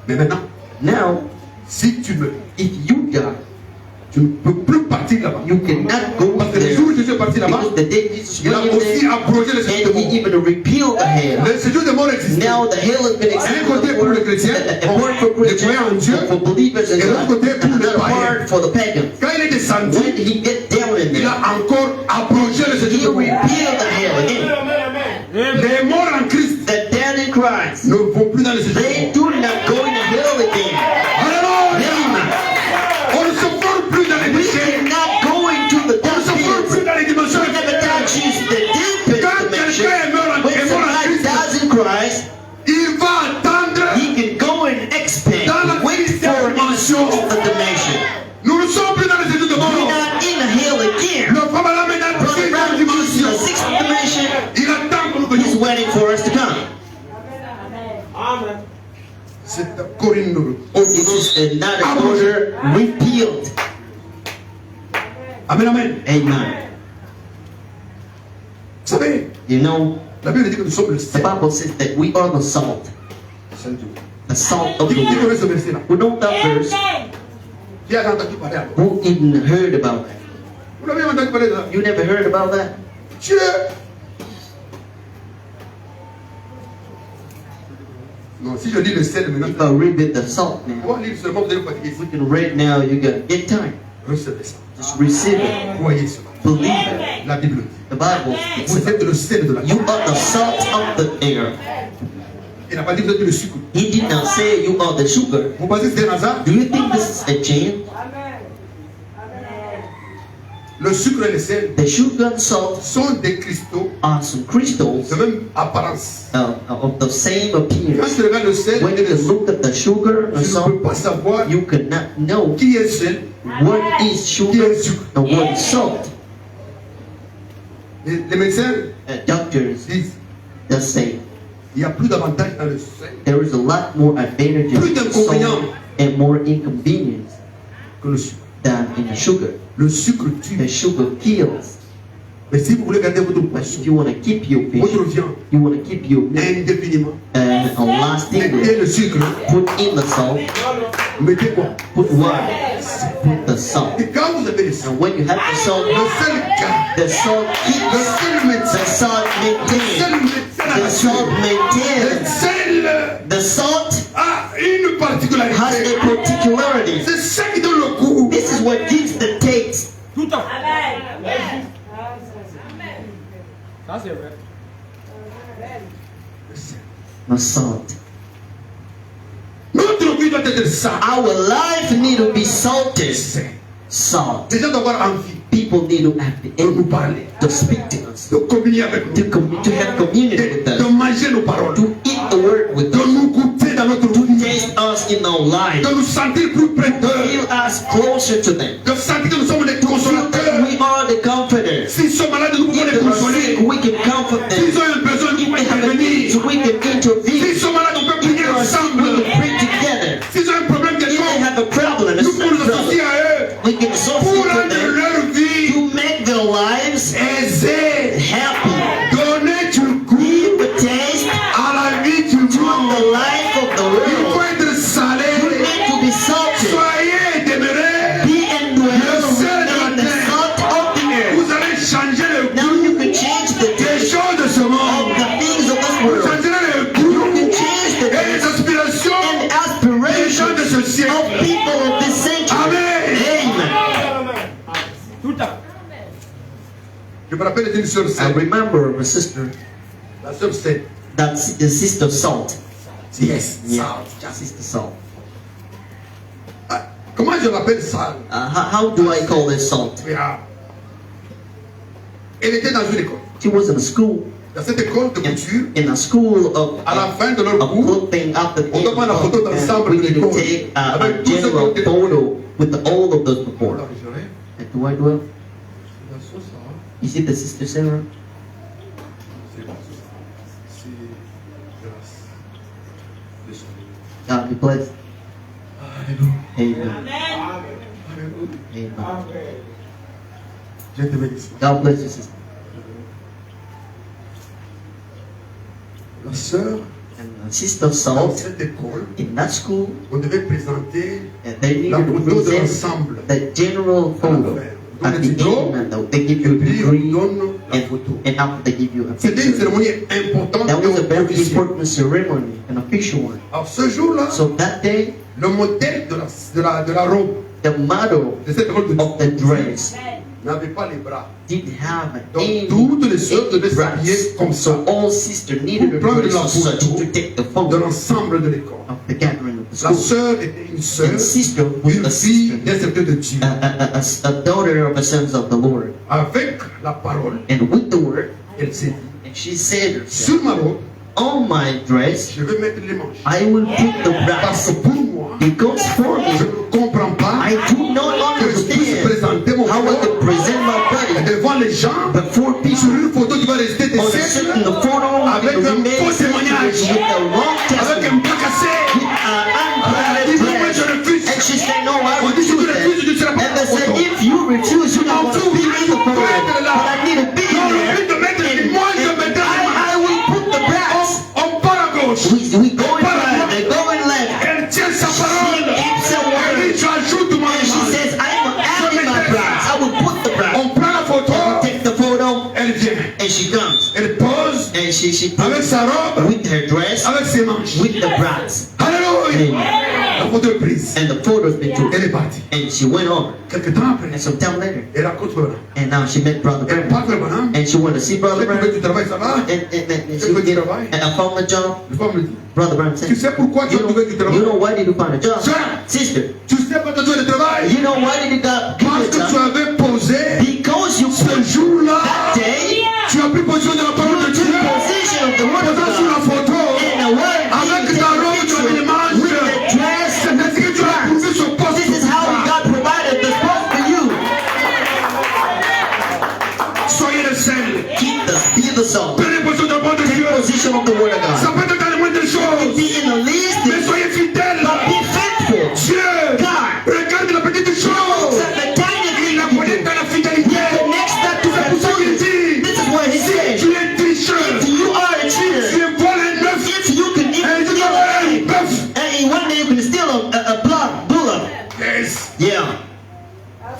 Mais maintenant, Now, si tu meurs, if you die, tu ne peux plus partir là-bas. you cannot go Parce que le there. jour où Jésus est parti là-bas, Because the day Jesus il a went aussi there, abrogé le séjour de and he mort. even repealed the hell. Le séjour de mort existait. Now the hell has been Un côté pour les chrétiens, a part for les croyants en Dieu, Christians, for believers in et l'autre God, côté pour and les another païens. part for the pagans. Quand il est descendu, When he get down in il there, a encore abrogé le he séjour de mort. repealed the hell again. Les morts en Christ The dead in Christ, ne vont plus dans le séjour de they mort. do not go into hell again. Alléluia! Amen. On ne se forme plus dans les We déchets. cannot go into the On ne se forme dark plus pits. dans les dimensions We never inférieures. touch the deep Quand dimension. quelqu'un est mort en When somebody Christ, dies in Christ, il va attendre. he can go and expand, Dans la wait sixième for dimension. the dimension. Nous ne sommes plus dans le séjour de We're mort. not in the hell again. Le frère Balaam est dans la Brother sixième Brown is in dimension. the sixth dimension. Il attend que nous He's venions. waiting for us to come. Amen. C'est encore une This ordonnance. is another order repealed. Amen, amen. Amen. Vous savez, You know, la Bible dit que nous sommes le the sel. Bible says that we are the salt. Sel du monde. The salt of the Qui world. connaît ce verset-là? Who know that verse? Qui a entendu parler avant? Who even heard about that? Vous l'avez entendu parler de ça? You never heard about that? Dieu. Non, si je lis le sel maintenant, If I read it, the salt on now. va lire seulement, vous allez vous fatiguer. We can read now, you gotta get time. Recevez ça. Just receive it. Croyez cela. Believe it. La Bible dit. The Bible Vous speaks. êtes le sel de la You terre. are the salt of the air. Il n'a pas dit que vous êtes le sucre. He did not say you are the sugar. Vous pensez que c'est un hasard? Do you think this is a chance? Le sucre et le sel The sugar and salt sont des cristaux are some crystals de même apparence. of the same Quand appearance. tu regardes le sel When et le you sucre, look at the sugar tu and ne salt, peux pas savoir you cannot know qui est sel, what is qui sugar est sucre. and what is salt. Les médecins Doctors disent just say il y a plus d'avantages dans le sel there is a lot more advantages Plus in d'inconvénients. salt and more inconvenience que le sucre. than in the sugar. Le sucre tue. The sugar kills. Mais si vous voulez garder votre But poisson, if you want to keep your fish, votre viande you want to keep your meat indéfiniment, and lastingly, mettez le sucre, put in the salt, mettez quoi? put water, put the salt. Et quand vous avez le sel, And when you have the salt, le sel garde, the salt le keeps, sel maintient, the salt le sel maintains, maintient la the salt nature. Le maintains. sel The salt a une has particularité. a particularity. C'est ça qui donne le goût. This is what gives the taste. Tout à fait. Ça c'est vrai. Le sel. The salt. Notre vie doit être ça. Our life need to be salted. Sel. Salt. Les gens doivent avoir envie People need to have the de nous energy parler, to speak to us, de communier avec nous, to have community with de us, manger nos paroles, to eat the word with de us, nous goûter dans notre to vie. taste us in our lives. De nous sentir plus près d'eux. Feel us closer to them. De sentir que nous sommes des Feel that consolateurs. we are the comforters. S'ils sont malades, nous pouvons If les they are consoler. sick, we can comfort S'ils them. ont un besoin, nous If pouvons they have a need, intervenir. we can intervene. S'ils sont malades, on peut If prier they are sick, ensemble. we can pray together. S'ils ont un problème If they quelconque, have a problem, a nous pouvons nous associer problem, à eux we can pour associate with rendre them leur vie to make their lives aisée. happy. Donner du goût Give a taste à la vie du to monde. the life of the Il faut world. être salé. You need to be salted. Soyez demeurés. Be and dwell in the salt of the earth. Vous allez changer le Now goût you can change the des taste choses de ce of monde. the things of this Vous world. changerez le You goût can change the et les taste aspirations and des gens aspirations de ce of siècle. people of this century. Amen. Amen. Tout à fait. Je me rappelle d'une sœur I sainte. remember a sister, La sœur sainte. that's the sister Salt. Yes. Yeah, Salt. Sister Salt. Ah, comment je l'appelle ça? How do I call it Salt? Yeah. Elle était dans une école. She was in a school, Dans cette école de couture, in a school à la fin de leur of cours, clothing after the on doit prendre la photo d'ensemble we de need to l'école. take a Avec tous ceux qui ont general été photo with all of those before. Alors, je dirais, And do I do it? c'est la sauce, hein. Is it the sister Sarah? C'est la sauce. C'est grâce. Désolé. God be blessed. Alléluia. Amen. Alléluia. Amen. Dieu te bénisse. God bless you, sister. La sœur, And Sister dans Salt, cette école, in that school, on devait présenter and they la needed to photo de present l'ensemble. the general photo at the end, and they give Et you a puis, on degree, donne la photo. and after they give you a C'était une picture. cérémonie importante That was a et very officielle. important ceremony, an official one. Alors, ce jour-là, So that day, le modèle de la robe the model de cette robe de of the dress n'avait pas les bras. didn't have Donc, any toutes les sœurs devaient breasts. s'habiller comme ça, So all sisters needed a Prendre dress la as such photo to take the de photo l'ensemble de l'école. of the gathering of the La school. sœur était une sœur, And sister was une a fille sister, d'un serviteur de Dieu. a daughter of the sons of the Lord. Avec la parole, And with the word, elle s'est dit, and she said herself, sur ma robe, on my dress, je vais mettre les manches. I will put the Parce brass, que pour moi, because for je me, ne comprends pas I do not que je puisse understand présenter mon how I corps can present my body devant les gens before sur people une photo qui va rester des on a siècles, certain photo avec with un faux témoignage, with a wrong avec testimony, un pas cassé. with an unplanted Moi, je dress. refuse. And she said, no, I On dit si tu refuse refuses, tu ne seras that. pas And they dans la said, photo. if you refuse, you're not going to be in the photo. But I need to be Non, there. refuse de mettre les moi, je mettrai les mains. I will put the brass. On part à gauche. We go in right, they go in left. Elle tient sa parole. She keeps her Elle word. dit, j'ajoute mon And she image. says, I am adding my brass. I will put the brass. On prend la photo. And we take the photo, Elle vient. and she comes. Elle pose And she avec puts sa robe, with her dress, avec ses manches. with the brass. Alléluia. Amen. La photo est prise. And the photo's been Elle taken. est partie. And she went over. Quelques temps après, And some time later, elle rencontre Branham. and now she met Brother Elle Branham. parle de Branham. And she went to see Brother Elle trouvait Branham. du travail, ça va. And she did, and I found a job. Le femme me dit, Brother Branham said, tu sais pourquoi tu as trouvé du you travail? know why did you find a job? Sir. Sister, Tu sais pas que tu as du travail? you know why did you got give Parce you a que tu job? avais posé Because you ce put jour-là. that day, Tu as pris position de la you parole de took Dieu. position of the word of Posant sur la God. photo. And the word Avec being ta taken robe, tu avais les picture manches. with the dress C'est and ainsi que tu as trouvé ce poste. this is how God provided the spot for you. Soyez le sel. Be the salt. Prenez position de la parole de Dieu. Take position of the word of Ça God. peut être dans les moindres choses. Be in the least Mais things, soyez fidèles. but be faithful. Dieu God. regarde la petite chose. Accept the tiny thing Il a you connu do. dans la fidélité. Connects that to C'est pour ça the qu'il dit, This is what he si said. tu es tricheur, If you are a tu cheater, es volé un bœuf, if you can et even tu steal vas a un pig, bœuf. and one day you can steal a bullock. Yes. Yeah.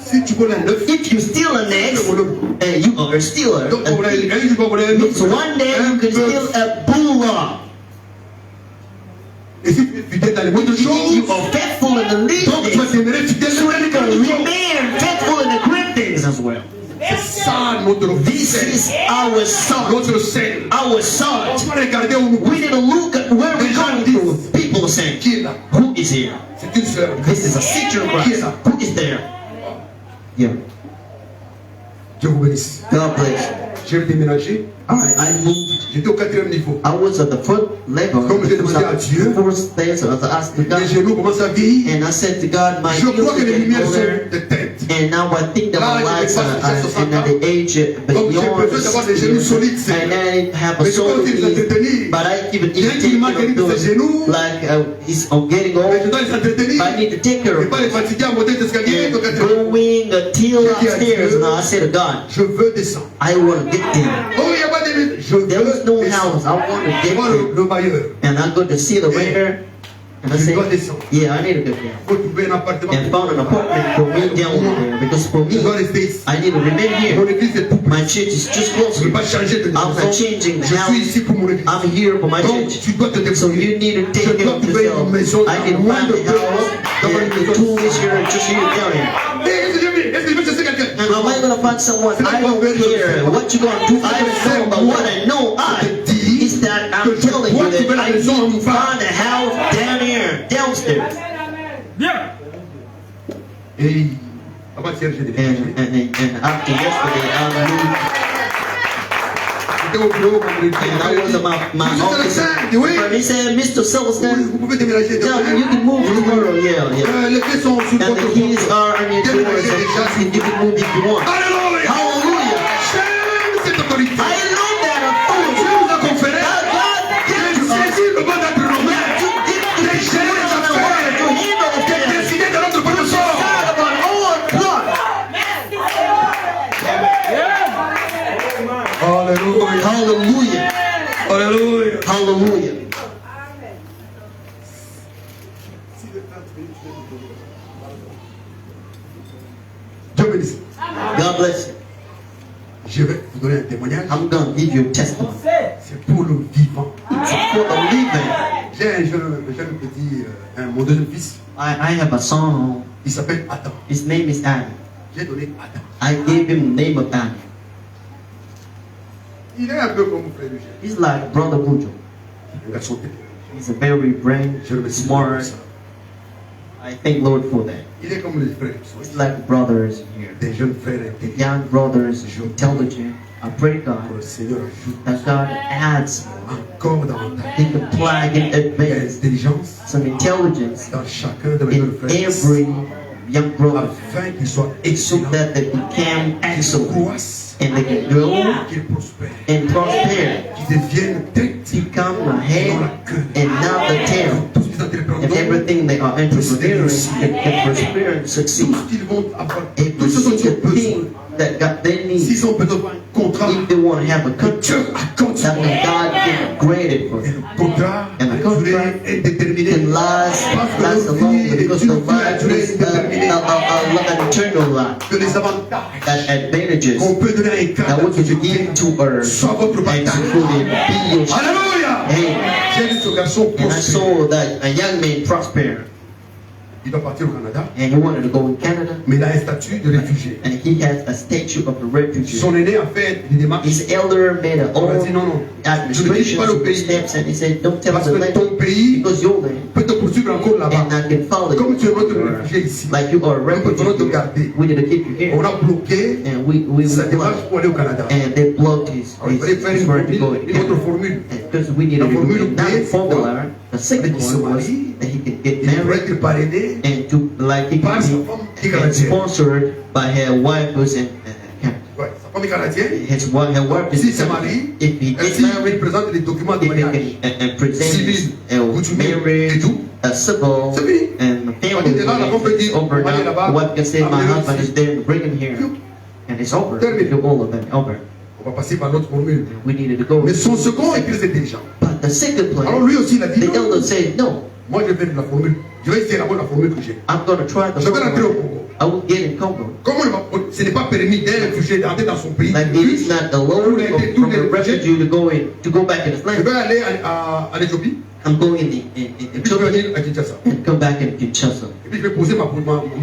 Si tu voles un œuf, If you steal an egg, tu voles un bœuf. you are a stealer. Donc, A on voulait thief. un, tu vas voler un Means œuf. one day Un you can steal bœuf. a bullock. Et si tu es fidèle dans les moindres If you choses, are faithful in the least donc tu vas things, demeurer fidèle so dans you les can grandes choses. remain faithful in the great things as well. C'est ça notre This sel. is our salt. Notre sel. Our On salt. doit regarder où nous We need to look at where we're going to. People saying, qui est là. who is here? C'est une sœur. This is a sister of Christ. Who is there? Yeah. Dieu vous bénisse. God bless. J'ai déménagé. I moved. J'étais au 4e niveau. I was at the fourth level. Comme j'ai demandé à Dieu, The fourth stage, so I asked to mes God, genoux commencent à vieillir. and I said to God, my Je crois que ears les are lumières getting older, sont de tête. and now I think that my Là, lights je are dépasse les and at the age Donc j'ai beyond besoin d'avoir des genoux 60 solides, years, Seigneur. and I have a Mais je peux solid aussi les knees, entretenir. but I even Il y a un take climat qui care arrive of de ses genoux. those, like I'm getting Mais je old, dois les entretenir. I need to take care Et of pas les them. fatiguer à monter l'escalier. And going until upstairs, and I said to God, Je veux descendre. I want to get there. Oh, il n'y a pas de limite. Je There is no veux house. descendre. I want to Je get vois there. le bailleur. And I go to see the waiter, and I Je say, dois descendre. yeah, I need to get there. Il faut trouver un appartement. And found an apartment for me down there, because for Je dois me, rester ici. I need to remain Mon here. église est tout petit. My church is just Je ne close veux pas here. changer de I'm not maison. changing the Je suis ici house. pour mon église. I'm here for my Donc, church. tu dois te So débrouiller. you need to Je take care dois of trouver une maison yourself. I need to loin find de a house, and the tool is here, just here down here. Est-ce que je vais chercher quelqu'un? And am I going to find someone? I don't care what you're going to do. I don't know, but what I know is that I'm telling you that I need to find a house down here, downstairs. Bien. Et avant-hier, j'ai déménagé. And after yesterday, I moved, J'étais au bureau, mon église. and I was about my office. And he said, Mr. Silverstein, Vous pouvez déménager yeah, demain. you can move tomorrow. Yeah. Les clés sont sous And the votre keys porte. are on your doors, and you can move if you want. Alléluia. Hallelujah. J'aime cette autorité. I love that Dieu authority. nous a conféré. God gave to us. Saisis le bon d'agronome. To give to share the word, to handle the things. Décider de notre propre sort. God of our own plot. Alléluia. Hallelujah. Alléluia. Hallelujah. Dieu bénisse. God bless you. Je vais vous donner un témoignage. I'm going to give you a testimony. C'est pour le vivant. It's for the living. J'ai un jeune petit, mon deuxième fils. I have a son. Il s'appelle Adam. His name is Adam. J'ai donné Adam. I gave him the name of Adam. Il est un peu comme mon frère Eugène. He's like Brother Bujo. Un garçon terrible. He's a very brain, Je le remercie pour smart. ça. I thank Lord for that. Il est comme les frères. He's like brothers here. Des jeunes frères intelligents. Young brothers, intelligent. I pray Que le God Seigneur ajoute that God adds encore davantage He can plug in advance d'intelligence some intelligence dans chacun de mes jeunes in frères. every young brother Afin qu'ils soient so excellents, that they become qu'ils se excellent croissent, and they can grow qu'ils prospèrent, and prosper, qu'ils deviennent tête, become the head and not the tail. tous les entrepreneurs, And everything they are entrepreneuring can prosper and succeed. tout ce qu'ils vont avoir, Every tout ce dont ils ont single besoin. thing that God they need, S'ils ont besoin d'un contrat, if they want to have a que contract, Dieu accorde that when God can grant it for Et them. le contrat, And the la durée contract est déterminée. can last alone because the life is an eternal life. Que les avantages That advantages qu'on peut donner à un that cadre we can give to her soit votre and bataille. to fully be your strength. Alléluia! Amen. J'ai vu ce garçon And I prospérer. saw that a young man prosper, Il doit partir au Canada, and he wanted to go in Canada, mais il a un statut de réfugié. and he has a statue of a refugee. Son aîné a fait des démarches. His elder made a On a dit non, own non. administration steps, and he said, "Don't tell Parce the que land ton pays because your land, peut te poursuivre encore là-bas. and I can follow Comme tu es notre you réfugié ici. like you are a Nous devons te refugee. garder. We need to keep you On here." a bloqué And we sa will démarche block, pour aller au Canada. and they blocked his Alors, il fallait faire his word to go in une autre Canada. formule. Because we need to La formule remove not B, a formula. The second il se one was marie, that he can get Il devrait married être parrainé and to like he par can sa be femme qui est and canadienne. sponsored by her wife who's in Canada. Ouais, sa femme est canadienne. His wife, her wife is S'il in se Canada. marie, If he gets s'il married, présente les documents de if he mariage, can present Civil, coutumier, et marriage, tout, a civil, c'est fini. and the On family était là, la femme peut is dire, over on va aller now. là-bas, The wife can say, my amenez-le husband ici. is there, bring him here, and it's over. Terminé. All of them over. On va passer par l'autre formule. We needed to go. Mais son second est plus intelligent. But the second Alors plan, lui aussi, il a dit, the non, elder said, no, moi je vais faire la formule. Je vais essayer d'abord la formule que j'ai. I'm going to try the Je vais rentrer au formula. Congo. I will get in Congo. Comment ce n'est pas permis d'un réfugié d'entrer dans son pays. Like it is not allowed Où il a été from tous a les réfugiés. refugee to go back in his Je land. vais aller en Éthiopie. I'm going in Et puis je vais Ethiopia venir à Kinshasa. and come back in Kinshasa. Et puis je vais poser mon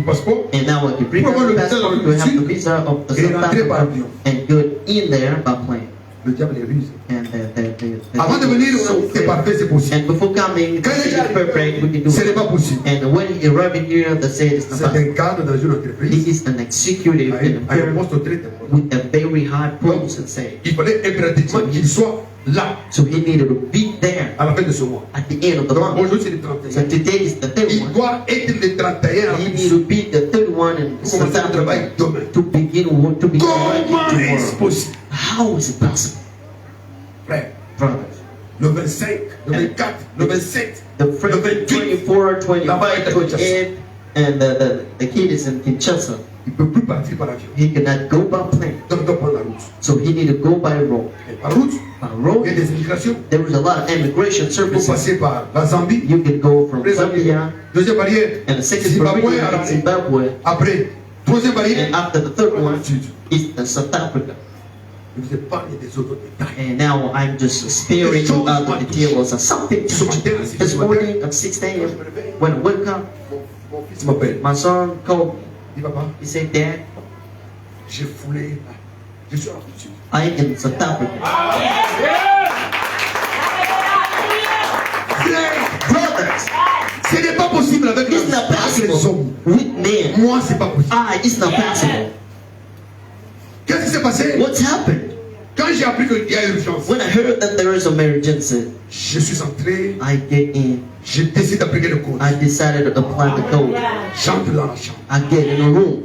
passeport. And now I can bring Pour avoir out le the visa passport dans to le have the sud visa of the et South rentrer par Africa avion. and go in there by plane. Le diable est ruse. And Avant de venir, c'est parfait, c'est possible. and before coming, Quand il est it's perfect, we can do ce n'est it. pas possible. And when he arrived here, they said it's not C'est possible. un cadre dans une He entreprise is an executive in a à un firm poste très important. with a very high post and say. Il fallait impérativement qu'il soit là So he needed to be there à la fin de ce mois. at the end of the Donc month. aujourd'hui c'est le So 31. today is the third Il one. doit être le 31 He en needs to be the third one in pour commencer le travail September demain. to begin work, to begin Comment working est-ce tomorrow. possible? How is it possible, Frère, brothers? le 25, le 24, le 27, The le friend 28, 24, La 25, fête à 28, and the kid is in Kinshasa. il ne peut plus partir par avion. He cannot go by plane, Donc il doit prendre la route. so he need to go by road. Et par route, By il y a road, des immigrations. there is a lot of immigration Il faut services. passer par la Zambie, You can go from après Zambia, deuxième barrière, and the second Zimbabwe, barrier à la is Zimbabwe, après, troisième barrière, and after the third one sud. is South Africa. Je vous épargne des autres détails. And now I'm just sparing you out the details of something. This morning at 6 a.m. when I woke up, Mon fils m'appelle. my son called me. Il dit papa, He said, Dad, j'ai foulé. Je suis à la couture. I am in South Africa. Frère, Brothers, ce n'est pas possible avec it's not les possible hommes. with men. Moi, c'est pas possible. It's not possible. Qu'est-ce qui s'est passé? What's happened? Quand j'ai appris qu'il y a urgence, When I heard that there is an emergency, je suis entré, I get in. je décide d'appliquer le code. I decided to apply the code. J'entre dans la chambre, I get in a room.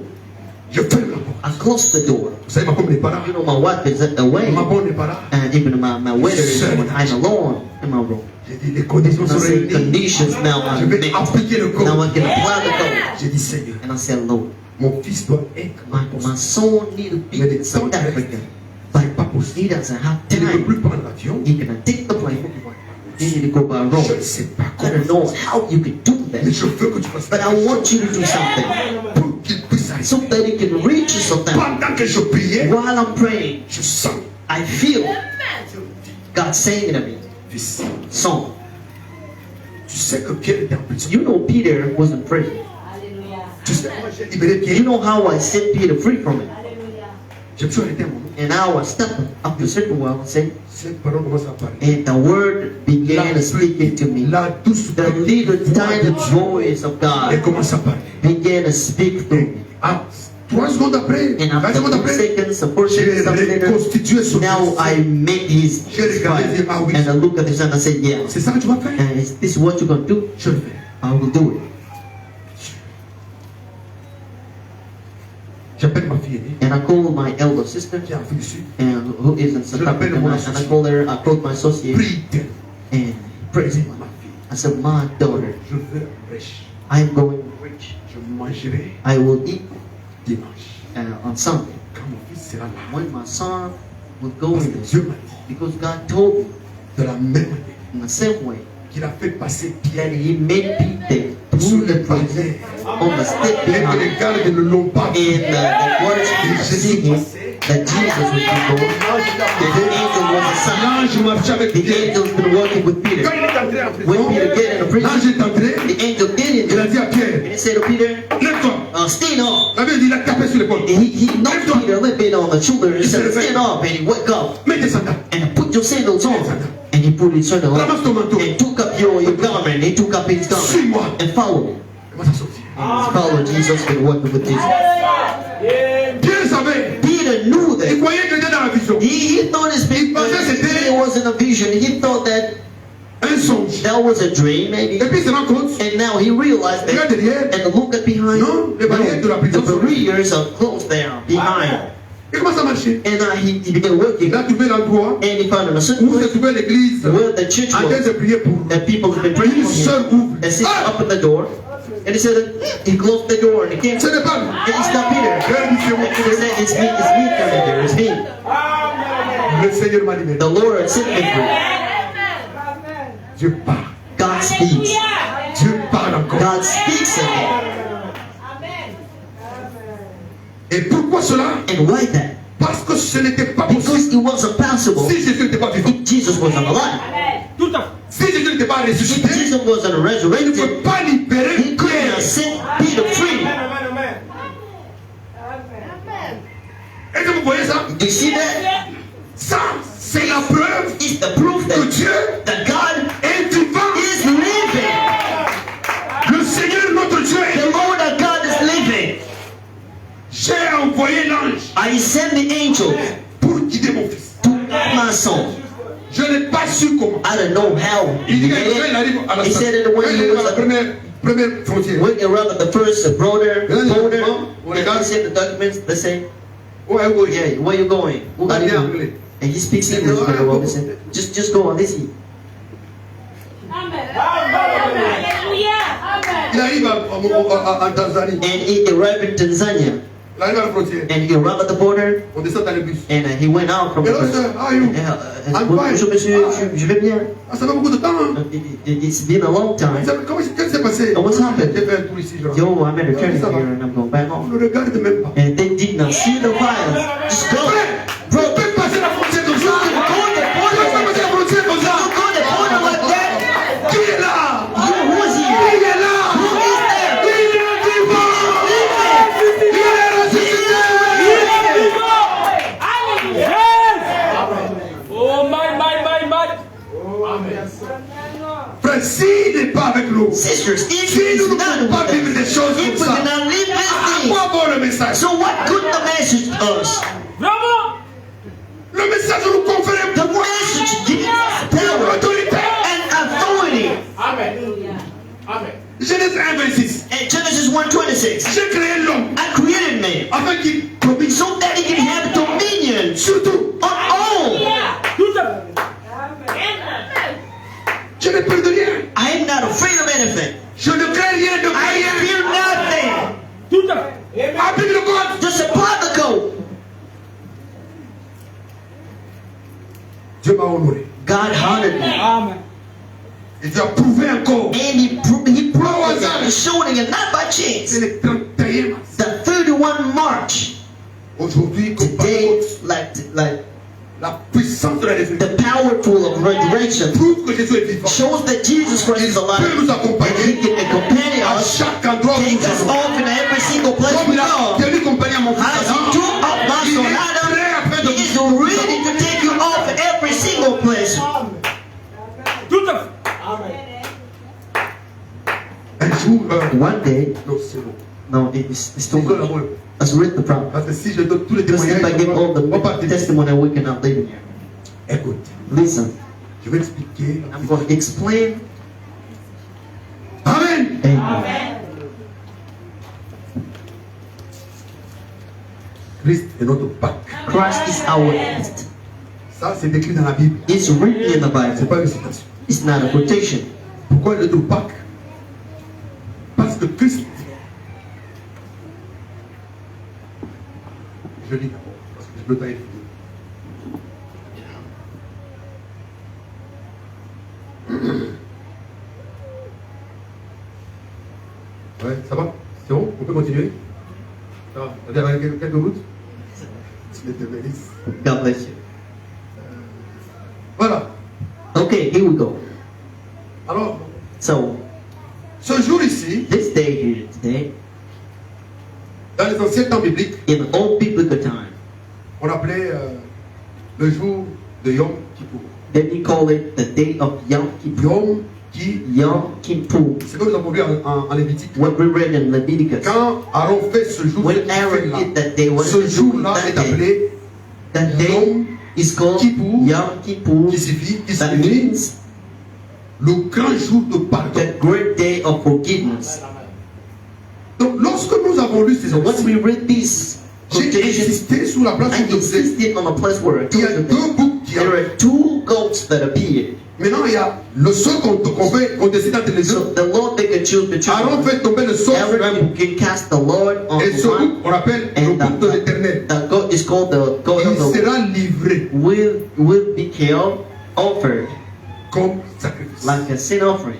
je ferme la porte. I close the door. Vous savez, ma femme n'est pas là, You know, my wife is away. ma bonne n'est pas là. And even my waiter is I'm alone in my room. J'ai dit, les conditions And I sont said, réunies. conditions now Je are vais met. appliquer le code. Now I can apply the code. J'ai dit, Seigneur, And I said, Lord, mon fils doit être my son need to be in South Africa. But C'est pas possible. he doesn't have Il ne peut time. plus prendre l'avion. He cannot take the plane. He need to go by Je ne road. sais pas I comment. don't know how you can do Mais that. je veux que tu fasses But I want you to do something pour qu'il puisse arriver. so that he can reach you sometime. Pendant que je priais, While I'm praying, je sens. I feel God saying to me, Fils, son, tu sais que Pierre était en prison. you know Peter was in prison. Tu sais, moi j'ai libéré You Pierre. know how I set Peter free from it. Je me suis arrêté un moment. And now I stepped up to a certain while and say, Cette parole commence à parler. and the word began speaking to me. La douce The little tiny voice of elle God commence à parler. began to speak through me. Ah, 3 secondes après, And 20 after secondes 2 après, seconds, 4 j'ai seconds, something later, reconstitué son now I made his fight. And I looked at the son and I said, yeah. C'est ça que tu vas faire? And is this what you're going to do? Je le fais. I will do it. J'appelle ma fille aînée, And I called my elder sister, qui est en Afrique du Sud. and who is in South Africa, and I called her, I called my associate, Prie-t-elle. and praise him. Ma fille, I said, my daughter, je veux riche. I am going rich. Je mangerai I will eat dimanche. on Sunday. Quand mon fils sera là. When my son will go Parce in que there, Dieu m'a dit, because God told me de la même manière in the same way qu'il a fait passer that Pierre He made Peter sur through les the prison barrières. on the step Et que behind, les gardes ne l'ont pas and vu. the waters could see him that Jesus would be going. The angel was a sign. L'ange marchait avec The Pierre. angel's been working with Quand Peter. il est entré en When prison, Peter get in the prison, l'ange est entré, the angel get in il a there, dit à Pierre, and he said to Peter, lève-toi. stand up. La Bible dit, il a tapé sur l'épaule. And he knocked Peter a little bit on the shoulder and said, stand up, and he woke up. Mets tes sandales. And put your sandals on. And he put his sandals on. Ramasse ton manteau. And took up your garment. He took up his garment. Suis-moi. And followed him. Commence à sortir. Follow Jesus and working with Jesus. Pierre savait. Peter knew Il that. croyait qu'il était dans la vision. He thought his big it wasn't a vision. He thought that Un songe. that was a dream, maybe. Et puis il se rend compte. And now he realized Regarde that. derrière. And look at behind. Non, les barrières de la The prison sont là. barriers are closed there behind. Il commence à marcher. And he began working. Il a trouvé l'endroit And he found a certain où se place trouvait l'église where the church en train was. de prier pour lui. That people have been praying Une for him. seule ouvre. And sit Ah! up at the door. And he said that he closed the door and he came. Ce n'est pas lui. And it's not Peter. Pierre dit, c'est moi. And he said, it's me coming there. It's me. Le Seigneur m'a libéré. The Lord set me free. Dieu parle. God speaks. Dieu parle encore. God speaks again. Et pourquoi cela? And why that? Parce que ce n'était pas possible. Because it wasn't possible Si Jésus n'était pas vivant, if Jesus wasn't alive. Tout à fait. si Jésus n'était pas If ressuscité, Jesus wasn't il ne resurrected, peut pas libérer he could Pierre. not set Peter free. Est-ce que vous voyez ça? Do you see that? Ça, c'est preuve is the proof que that, Dieu that God est vivant. is living. Le Seigneur notre Dieu est The vivant. Lord our God is living. J'ai envoyé l'ange I sent the angel pour guider mon fils. to my son. Je n'ai pas su comment. I don't know how Il he dit did que quand il it. arrive à la He said it station, when quand il he arrive à was la première frontière. went around at the first border. Yeah, yeah. Border. Oh, the guy- They said the documents. They say, Ouais, ouais. "Yeah, where you going? Who got Parlez you?" anglais. And he speaks English very well. They said, "Just go on this." Il arrive en Tanzanie. And he arrived in Tanzania. Il arrive à la frontière. And he arrived at the border. On descend dans le bus. And he went out from the Hello, bus. sir. How are you? I'm fine. Bonjour monsieur, je vais bien. Ah, ça fait beaucoup de temps. Hein? It's been a long time. Qu'est-ce qui s'est passé? What's happened? J'ai fait un tour ici. Genre. Yo, I'm at a turning Ça va. here and I'm going back On home. ne regarde même pas. And they did not see the violence. Just go. Bro, on peut passer la frontière comme ça. Go to the On peut border. passer la frontière comme ça. Go to the border like that. Qui est là? You who's Qui here? est là? Who is there? Il est vivant. Il est ressuscité. Oh my. Frère, s'il n'est pas avec nous, Sisters, if si he's nous ne not pouvons with pas vivre us, des choses if comme we ça, cannot live à this thing, quoi bon le message? so what good the message us? Bravo! Le message nous confère The message gives us power autorité. and authority. Genèse 1, 26. In Genesis 1:26, J'ai créé l'homme I created man afin qu'il domine so that he can have dominion sur tout. on all. Tout à fait. Je n'ai peur de rien. I am not afraid of anything. Je ne crains rien de I rien. fear nothing. Tout à fait. Applique le code. Just apply the code. Dieu m'a honoré. God honored me. Amen. Et Dieu a prouvé encore. And he proved it and he showed it, and not by chance. C'est le 31 mars. The 31 March, Aujourd'hui, comme today, Pentecôte, like la puissance de la résurrection the powerful of resurrection, prouve que Jésus est vivant. shows that Jesus Christ is Il alive. peut nous And he accompagner can accompany à us, chaque endroit où take nous us allons. off in every single place Comme we il a go. tenu compagnie à mon fils As he Adam, took up my il son est prêt après de Adam, he is ready to take you off every single place. Tout à fait. un jour. One day, Non, c'est bon. no, it's too C'est quoi la much. bonne? Let's read the problem. Parce que si je donne tous les Because if I témoignages, give all on va pas the terminer. testimony, we cannot live in here. Écoute, Listen, je vais expliquer. I'm going to explain. Amen. Amen. Christ est notre Pâque. Christ is our East. Ça, c'est écrit dans la Bible. It's written in the C'est Bible. pas une citation. It's not a quotation. Pourquoi notre Pâque? Parce que Christ. Je lis d'abord, parce que je ne peux pas écrire. Ouais, ça va? C'est bon? On peut continuer? Ça va? On a quelques routes? Tu te bénisses. God bless you. Voilà. Okay, here we go. Alors, So, ce jour ici, this day here today, dans les anciens temps bibliques, in old biblical time, on appelait le jour de Yom Kippour. then we call it the day of Yom Kippur. Yom Kippour. Yom Kippur. C'est comme nous avons lu en Lévitique. What we read in Leviticus. Quand Aaron fait ce jour, When Aaron did that day, what ce did he do jour-là that est day? appelé That day Yom is called Kippur, Yom Kippur. qui signifie That means le grand jour de pardon. the great day of forgiveness. Donc lorsque nous avons lu ces So when we versets, read these j'ai quotations, insisté sur la place I où Dieu faisait. insisted on a place where Il y a deux boucs qui there arrivent. are two goats that appeared. Maintenant, il y a le sol qu'on décide entre les So deux. the Lord they can choose between Aaron one. fait tomber le sol sur un Aaron bouc. can cast the Lord on Et ce one, bouc, on l'appelle le and bouc de l'éternel. the goat is called the goat Il of the sera livré will be killed, offered comme sacrifice. like a sin offering,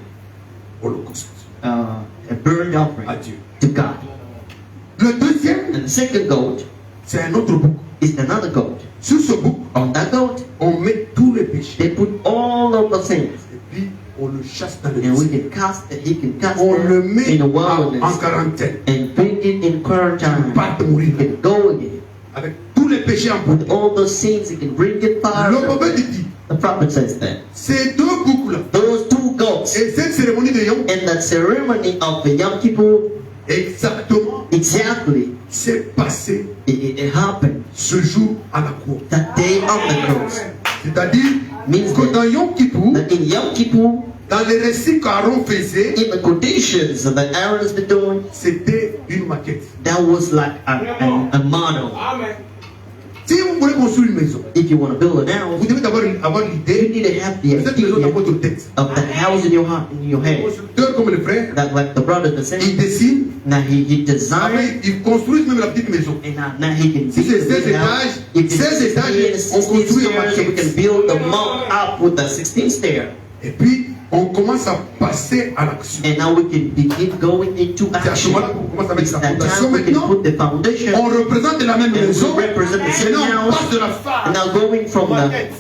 Holocauste. a burnt offering À Dieu. to God. Le deuxième, And the second goat c'est un autre bouc. is another goat. Sur ce bouc, On that goat, on met tous les péchés. they put all of the sins, Et puis, on le chasse dans le and we désert. can cast it. He can cast On le them met in the en wilderness quarantaine. and bring it in quarantine. Pas de mourir. He can go again Avec tous les péchés péchés en boucle. with all those sins, he can bring it far. Le prophète dit, The prophet says that. ces deux boucles Those two goats et cette cérémonie de Yom, and that ceremony of the Yom Kippur, exactement, exactly, s'est passé it happened ce jour à la croix. that day on the cross. C'est-à-dire Means que dans Yom Kippur, that in Yom Kippur, dans les récits qu'Aaron faisait, in the quotations that Aaron has been doing, c'était une maquette. that was like a model. Amen. Si vous voulez construire une maison, If you want to build an house, vous devez d'abord avoir you l'idée need to have the de cette maison dans idea votre tête. of the house in your heart, in your Les head. constructeurs comme les frères, That like the brother that ils said, dessinent, now he designed, après ils construisent même la petite maison. and now he can Si c'est build 16 the house. étages, If it's 16 étages, 16 on construit un stairs, we can maquette. build the monk up with the 16 stair. Et puis, on commence à passer à l'action. And now we can begin going into C'est à ce action. moment-là qu'on commence avec It's sa that fondation. time we can Maintenant, put the foundation. on représente la même And maison. we represent the same Maintenant, on passe house. de la And phase, now going from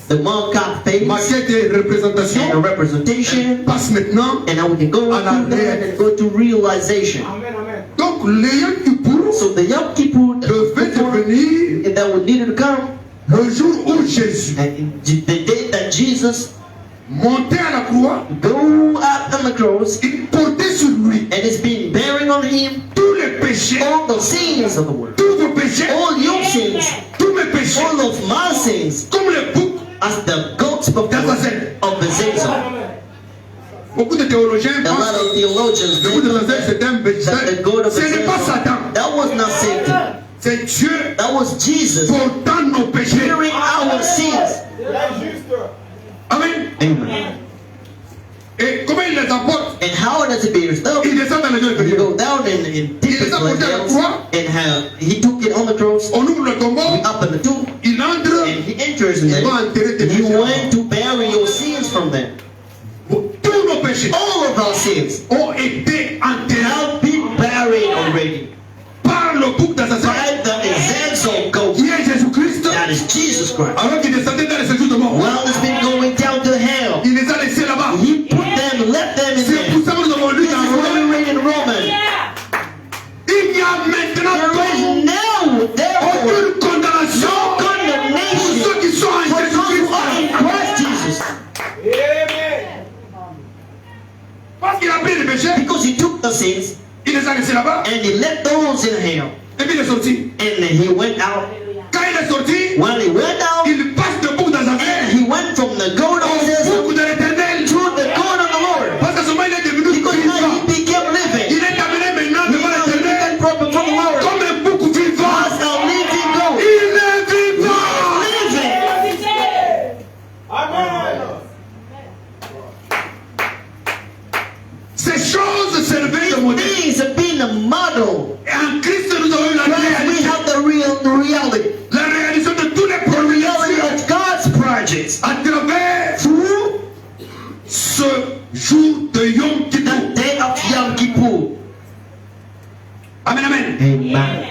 the monk up phase maquette et représentation, and the representation. passe maintenant. And now we can go À la through that and go to realization. Amen, amen. Donc, les Yom Kippur So the Yom Kippur devait devenir that would need to come, le jour où Jésus and the day that Jesus montait à la croix, go up on the cross, il portait sur lui and it's been bearing on him tous les péchés, all the sins of the world, tous vos péchés, all your sins, tous mes péchés, all of my sins, comme les boucs. as the goats before of the Zazar. Beaucoup de théologiens A lot pensent of theologians que le bout de think Zazen, c'est un péché. that the goat of the Ce n'est pas Satan, Zazar, that was not Satan, c'est Dieu that was Jesus portant nos péchés. bearing our sins. Amen. Amen. Et comment il les apporte? And how does it bear stuff? Il descend dans les lieux You inférieurs. go down in different levels, and how he took it on the cross, On ouvre le tombeau, up in the tomb, il entre, and he enters in il va there. enterrer tes He péchés. went to bury your sins from them. Tous nos péchés All of our sins ont été enterrés have been buried already par le bouc d'Azazel, by the example goat. qui est Jésus-Christ, That is Jesus Christ. alors qu'il descendait dans les séjours de mort. While it's been going down to hell, Il les a laissés là-bas. he put them, left them in C'est there. pour ça que nous avons lu This dans is what we Romains. read in Romans. Il n'y a maintenant There is now, therefore, aucune condamnation no pour condemnation ceux qui sont en for those who are in Jésus-Christ. Christ Jesus. Amen. Parce qu'il a pris les péchés, Because he took the sins il les a laissés là-bas, and he left those in hell. et puis il est sorti. And he went out. Quand il est sorti, While he went out, il passe de bouc and d'Azazel he went from the goat of au Zazar bouc de l'Éternel. to the goat of the Lord. Parce qu'à ce moment, il est devenu Because now vivant. he became living. Il est amené maintenant devant Now he l'Éternel became proper for the Lord. comme un bouc vivant. As a living goat. Il est vivant. Living. Amen. Ces choses servaient de modèle. Things have been a model. Et en Christ, nous avons eu la Christ, we réalité. have the reality. La réalisation de tous les The reality projets of God's projects. à travers Through ce jour de Yom the Kippur. day of Yom Kippur. Amen, amen. Amen.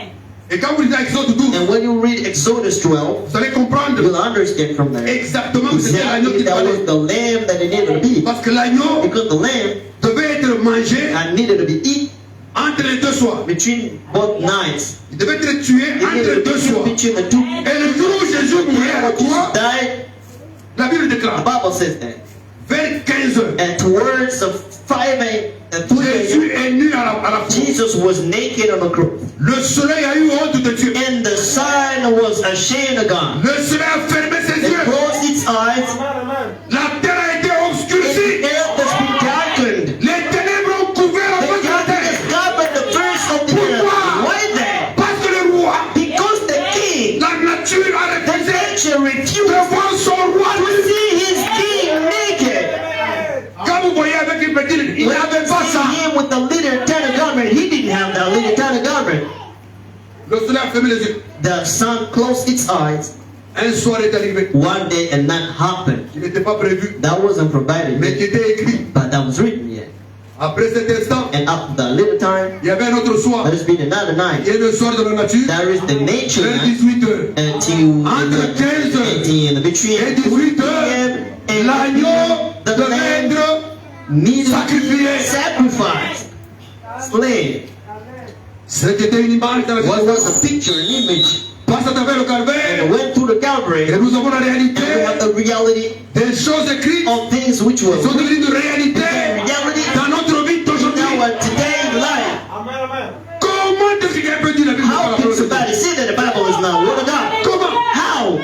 Et quand vous lisez Exode 12, And when you read Exodus 12, vous allez comprendre you'll understand from there exactement que c'était l'agneau exactly qui that was fallait. the lamb that it needed to be. Parce que l'agneau Because the lamb devait être mangé that needed to be eaten entre les deux soirs. between both nights. Il devait être tué It entre needed les to deux be soirs. between the two. Et le jour où Jésus mourait à la croix, Died. la Bible The déclare, Bible says that. vers 15 heures, And towards the 5 a.m. Jésus est nu à la croix. Jesus was naked on the cross. Le soleil a eu honte de Dieu. And the sun was ashamed of God. Le soleil a fermé ses It yeux. closed its eyes. La terre a été And obscurcie. the earth has been darkened. Les ténèbres ont couvert la The face de la darkness terre. covered the face of the earth. Pourquoi? Why that? Parce que le roi, Because the king, la nature a the refusé nature de refused voir son roi to nu. see his king naked. Quand vous voyez avec une petite, il When n'avait you pas see ça. him with the little tiny garment, he didn't have that little tiny garment. Le soleil a fermé les yeux. The sun closed its eyes. Un soir est arrivé. One day and that happened. Il n'était pas prévu, That wasn't provided mais qui yet, était écrit. but that was written yet. Après cet instant, And after that little time, il y avait un autre soir. there has been another Il night. y a le soir de la nature, There is the nature vers night 18 heures. until Entre 15 in the between et 2 18 p.m. heures, and l'agneau the devait lamb être needed to sacrifié. be sacrificed, slain. C'était une image dans la What Bible was a picture, an image passe à travers le and calvaire. went through the Et Calvary, nous avons la and we réalité have the reality des choses écrites of things which were qui sont devenues une became réalité reality dans notre vie in d'aujourd'hui. our today life. Amen, amen. Comment est-ce que quelqu'un peut dire la Bible n'est pas How la can parole de Dieu? somebody say that the Bible is not the word of God? Comment? How?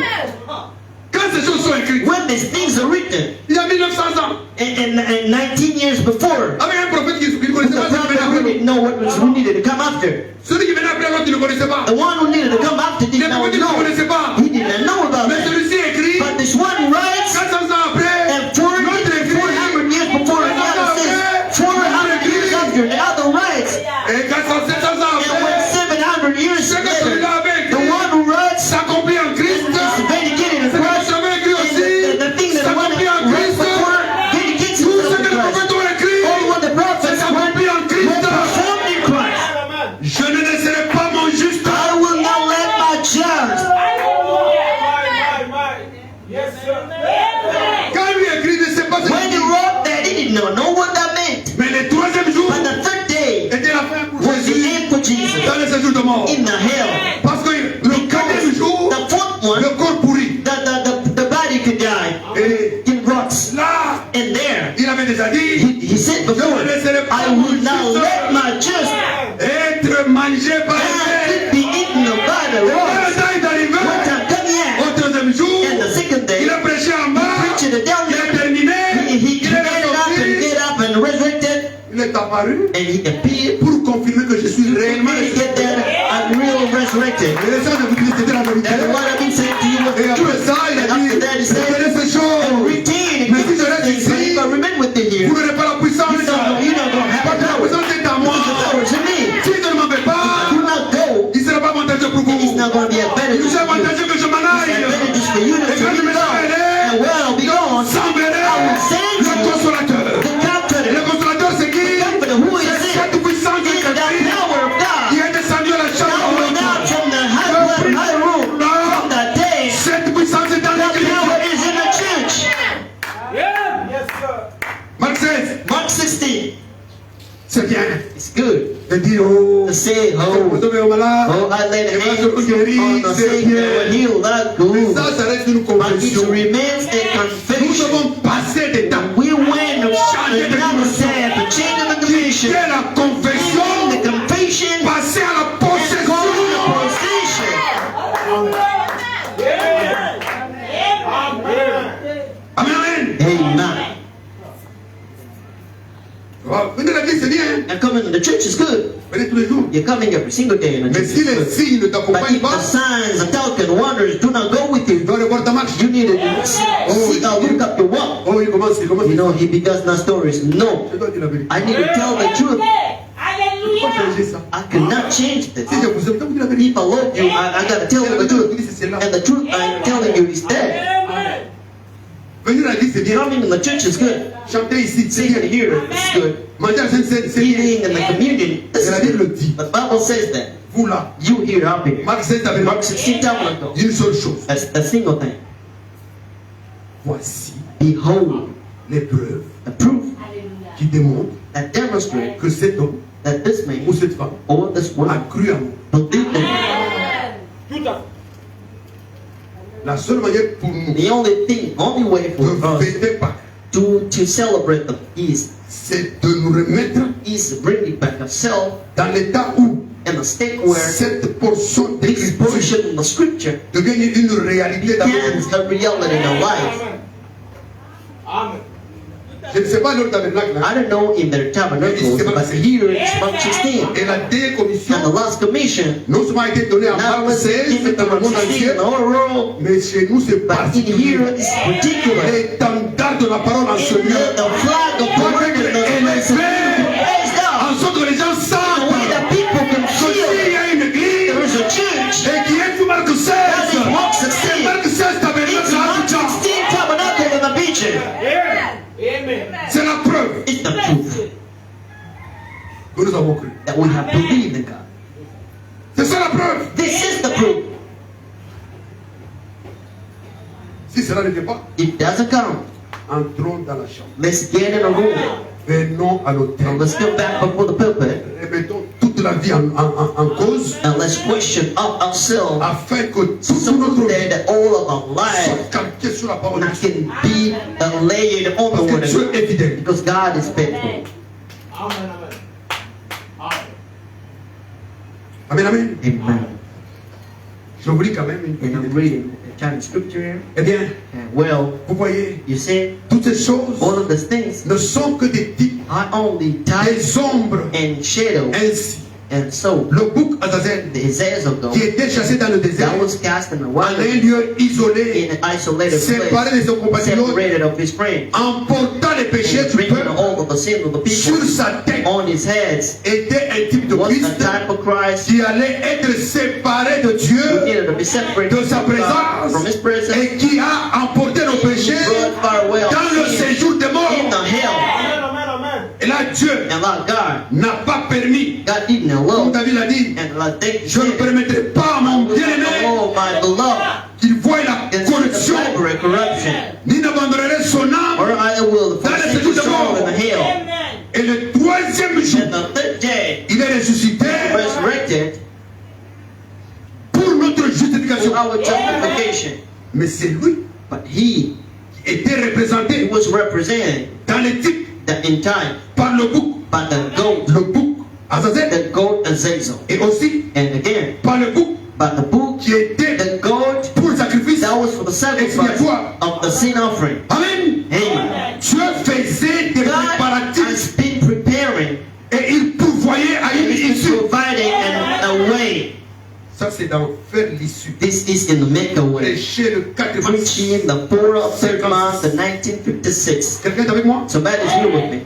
Quand ces choses sont écrites, When these things are written, il y a 1900 ans, and 19 years before, avec un prophète qui ne the connaissait pas ce qui venait prophet who après didn't nous. know what was who needed to come after. Celui qui venait après l'autre, il ne connaissait pas. The one who needed to come after Les did not prophètes ne know. connaissaient pas. He did not know about Mais that. celui-ci écrit But this one writes, 400 ans après, and 400 l'autre écrit 400 years before, the other says 400 years after, the other writes. et 400, 700 ans And when après, 700 years ce que later, celui-là avait the écrit one who writes s'accomplit en Christ. is vindicated in Ce que Christ. j'avais écrit And aussi the thing that the one s'accomplit en that writes Christ. before vindicates Tout ce himself que in les Christ. prophètes ont écrit All what the prophets s'accomplit en were Christ. performed in Christ. Amen. Je ne laisserai pas mon juste. I will not let my just. Yes, sir. Quand lui écrit, ne sait pas ce When qu'il he dit. wrote that, he did not know what that meant. Mais le troisième jour But the third day était la fin pour was the Jésus end for Jesus dans le séjour de mort. in the hell. Parce que le quatrième jour, The fourth one, le corps pourri. the body could die Et in rots. là, And there, il avait déjà dit, he said before, I will not let my just être mangé par could les be eaten by the Et quand rocks. le temps est arrivé, When time come yet, au troisième jour, and the second day, il a prêché en bas, preaching it down il there, a terminé, he il est get up and ressorti, get up and resurrected, il est apparu and he appeared. pour confirmer que je suis réellement Really get that I'm real resurrected. Et les gens de vous dire, c'était la vérité. And what I've been saying to you was Et the après truth. ça, il a And dit, after that, he je said, connais ces and choses. retain and Mais keep si je these reste things, but ici, if I remain with you here, vous n'aurez pas la puissance. you're not going to have Parce que la power. puissance est à moi. The power is in me. Si je ne m'en vais pas, Do not go. il ne sera pas avantageux pour It's vous. not going to be Il advantageous nous est for you. avantageux que je m'en It's aille. advantageous for you to Et quand je be me gone. serai And where I'll be gone, s'enverrai I will send le you consolateur. the comforter. Le consolateur, c'est qui? The comforter, who is C'est it? cette puissance de It's the Christ power of qui God. est descendu à la Now chambre went out haute. from the high room, from that day. Cette puissance est dans The l'église. power is in the church. Yes, sir. Marc 16, Mark 16. c'est bien It's good de dire, oh, to say, vous oh, avez au malade. oh, I laid Et voilà, hands je vous guéris, on the c'est sick and were bien. healed. That's Mais good. ça reste une But it confession. remains a Nous confession. devons passer des temps. We went another step to change the confession. Quitter la The confession, confession passer à la and go to the possession. possession. Amen. Amen. Oh, venez à l'église, c'est bien. And coming to the church is good. Venez tous les jours. You're coming every single day in the Mais church. si is les good. signes ne But t'accompagnent if the pas, signs, the token, wonders do not go with tu you, dois revoir ta marche. you need to look up your walk. Oh, il commence. You know, he becomes not stories. No. Je dois dire la vérité. I need to tell the truth. Pourquoi changer ça? I cannot change this. Si je vous aime, je dois vous dire la vérité. If I love you, I gotta tell Et la you the vérité de truth. l'église, c'est celle-là. And the truth I'm telling you is that Venir à l'église, c'est bien. coming in the church is good. Chanter ici, c'est Singing bien. here is good. Manger à la Sainte-Seine, c'est bien. Eating in the communion, this Et la is Bible le good. dit. The Bible says that. Vous là, You here, I'm here. Marc 16 avec Mark 16 tabernacle. une seule chose. That's a single thing. Voici Behold, les preuves the proof qui démontrent that demonstrate que cet homme that this man ou cette femme or this a woman cru à moi. believed in him. Tout à fait. La seule manière pour nous The only way for de us fêter Pâques, to celebrate the feast c'est de nous remettre is to bring it back ourselves dans l'état où in a state where cette portion this d'écriture portion of the scripture devient une réalité dans nos vies. becomes a reality in our life. Amen. Je ne sais pas leur tabernacle, I don't know in their tabernacles, but here it's Mark 16. et la décommission And the last commission non seulement a été donnée en now Marc was 16 given to dans le Mark monde 16 entier, in the whole world, mais chez nous c'est but in particulier. here it's particular. L'étendard de la parole en Seigneur, The flag of the word and the praise of raised up en sorte que les gens in a savent way that people can que feel s'il y a une église there is a church et qui est sous Marc 16, that is Mark 16. Marc 16 It's tabernacle à Mark Abidjan, 16 tabernacle in the beach. Amen. c'est la preuve It's the proof que nous avons cru. that we have believed in God. C'est ça la preuve. This is the proof. Si cela ne vient pas, If it doesn't come, entrons dans la chambre. let's get in a room Venons à and l'autel. let's go back before the pulpit Répétons toute la vie en cause, and let's question ourselves afin que toute so notre that vie all of our lives soit calquée sur la parole de not Dieu. can be layered on the Parce word que of Dieu God, est fidèle. because God is faithful. Amen, amen. Amen. Je vous lis quand même une And I'm reading a kind of scripture here. Eh bien, And well, vous voyez, you see, toutes ces choses all of these things ne sont que des types, are only types des ombres. and shadows. Ainsi, And so, le bouc Azazel, the Azazel qui était chassé dans le désert, that was cast in the en wild un lieu isolé, in an isolated séparé de place, ses compatriotes, separated of his friends, emportant les péchés and du drinking peuple all of the sin of the sur people sa tête, on his heads, était un type de was a Christ type of Christ qui allait être séparé de who Dieu needed to be separated de sa from God, présence from his presence, et qui a emporté nos péchés brought far away dans le our sin séjour des in morts. the hell. Et là, Dieu And like God, n'a pas permis, God didn't comme allow, David l'a dit, and like David je ne said, permettrai pas à mon bien-aimé oh my beloved, qu'il voie la and see the corruption, slavery, corruption, ni n'abandonnerai son or âme. I will forsake his soul in the hell. Et le troisième jour, And the third day, il est ressuscité resurrected pour notre for justification. our justification. Mais c'est lui But he qui était représenté was represented dans les types in time par le bouc, by the goat, Azazel, the goat Azazel, et aussi and again par le bouc by the bull, qui était the goat pour le sacrifice that was for the sacrifice expiatoire. of the sin offering. Amen. Amen. Dieu faisait des God préparatifs has been preparing et il pourvoyait à and une has been issue. providing a way. Ça, c'est d'en faire l'issue. This is in the make a way. Prêcher le 4 mars. Preaching the 4th of 3rd month of 1956. Quelqu'un est avec moi? Somebody's here with me.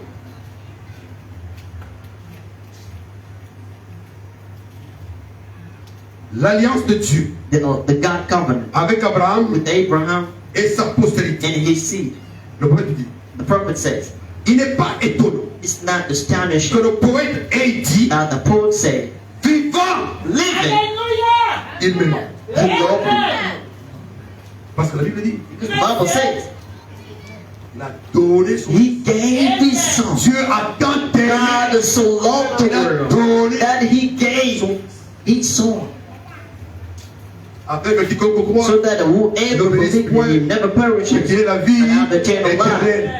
L'alliance de Dieu The God covenant avec Abraham with Abraham et sa postérité. and his seed. Le prophète dit, The prophet says, il n'est pas étonnant it's not que astonishing le poète ait dit, that the poet said, vivant, living, il m'aima. he loved me. Parce que la Bible dit, Because the Bible says, il a donné son he gave his son. Dieu a tant aimé God so loved the qu'il a world donné that he gave his son, avec quiconque croit so that whoever believes in him never perishes qu'il ait la vie but have eternal life. éternelle.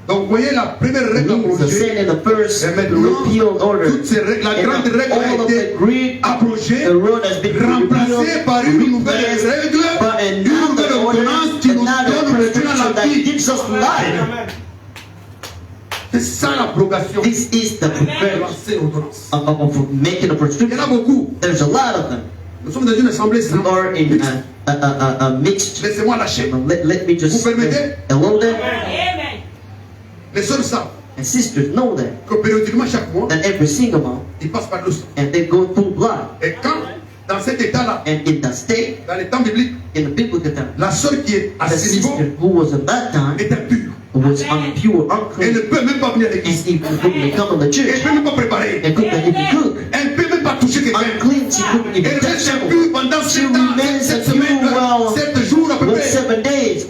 Donc voyez la première règle Means the abrogée. sin in the first Et maintenant, repealed order. toutes ces règles, la And grande règle a all of été the great abrogée, the road has been remplacée repealed, par une nouvelle replaced règle, by une another nouvelle order, ordonnance qui nous another donne maintenant prescription la that vie. gives us life. C'est ça l'abrogation. This is the preparation C'est ordonnance. of making a Il y en a prescription. beaucoup. There's a lot of them. Nous sommes dans une assemblée We are in a mixed. Laissez-moi lâcher. Let me just Vous permettez? hello there. Les sœurs savent And sisters know that que périodiquement chaque mois, every single month, ils passent par le sang. and they go through blood. Et quand, dans cet état-là, And in that state, dans les temps bibliques, in the biblical time, la sœur qui est à the ce niveau sister who was at that time est impure. was impure, Elle ne unclean, peut même pas venir à and l'église. she couldn't come in the Elle ne church, peut même pas préparer. and couldn't even cook. Elle ne peut même pas toucher quelqu'un. Unclean, she couldn't even Elle touch reste someone. impure pendant She 7 ans, remains 7 impure semaines, while 7 jours à peu with près. 7 days.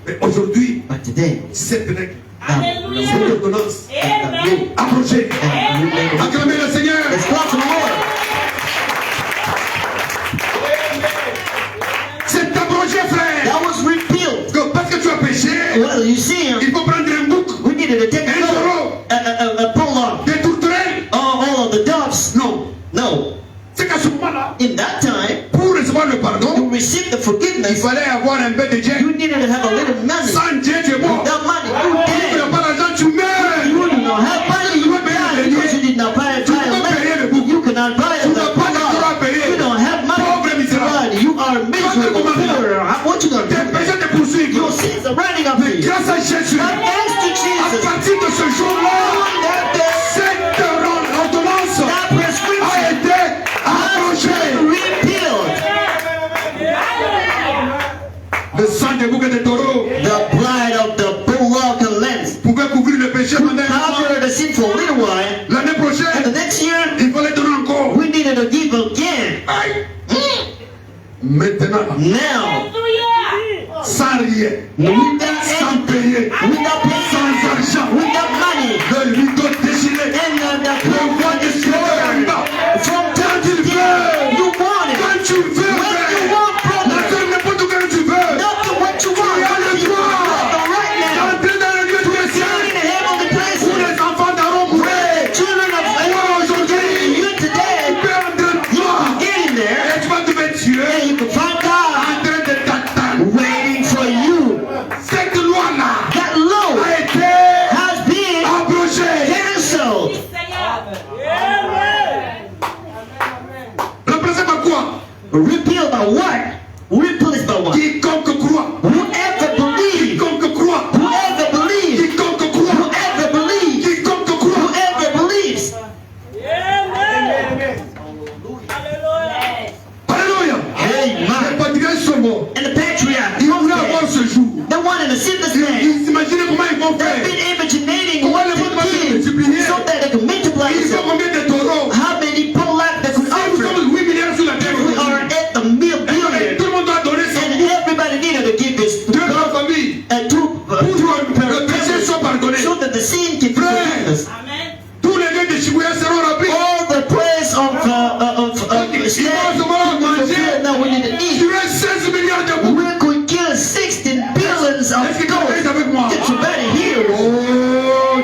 Mais aujourd'hui, But today, cette règle, Alléluia. cette ordonnance, Amen. abrogée. and we made it. Acclamez le Seigneur. Let's clap to the Lord. C'est abrogé, frère. That was repealed. Que parce que tu as péché, Well, you see him. il faut prendre un bouc, We needed to take un taureau, a prolong. des tourterelles. All of the doves. Non. No. C'est qu'à ce moment-là, In that time, pour recevoir le pardon, to receive the il forgiveness, fallait avoir un peu de Dieu. you needed to have a little money. Sans Dieu, tu es mort. Without money, you Si tu n'as dead. pas l'argent, tu meurs. You do not have money, you die because you did not buy a land. You cannot buy Tu a n'as pas d'argent à land. payer. You don't have Pauvre money. misérable. Right. You are miserable, poor. What you gonna Tes do? péchés te poursuivent. Your sins are running up Mais you. grâce à Jésus, But thanks to à Jesus, partir de ce jour-là, that day, cette ordonnance that a prescription été abrogée. repealed. Le sang des boucs et des taureaux The blood of the bullock and lambs pouvait couvrir le péché pendant un mois. covered the sin for a little while. L'année And the prochaine, next year, il fallait donner encore. we needed to give again. Aïe. Maintenant, Now, sans rien, without sans anything, payer, without paying, sans argent, without money, le rideau déchiré, and the le voile déchiré, cette loi-là that law a été has been abrogée. cancelled. Remplacé par quoi? Repealed by what? Replaced by what? Quiconque croit. Whoever believes. Quiconque croit. Whoever believes. Quiconque croit. Whoever believes. Quiconque croit. Whoever believes. Alléluia. Les Amen. patriarches sont morts. And the patriarchs, Ils voulaient avoir ce jour. they wanted to see this man. Ils s'imaginaient comment ils vont They've faire. been imaginating Comment what le monde va se they did multiplier. so that they can multiply Ils ont themselves. combien de taureaux? How many pro-life they could Si nous offer. sommes 8 milliards sur la terre We are aujourd'hui, at the billion. tout le monde doit donner son And bout. everybody needed to give his Deux grandes familles. pour Le péché soit pardonné. so that the sin can be forgiven. Tous les lieux de Shibuya seront remplis. All the praise of now we need to eat. Tu es 16 milliards de bouts. We could kill 16 billions of Est-ce que quelqu'un est goats. avec moi? Get you better here. Oh,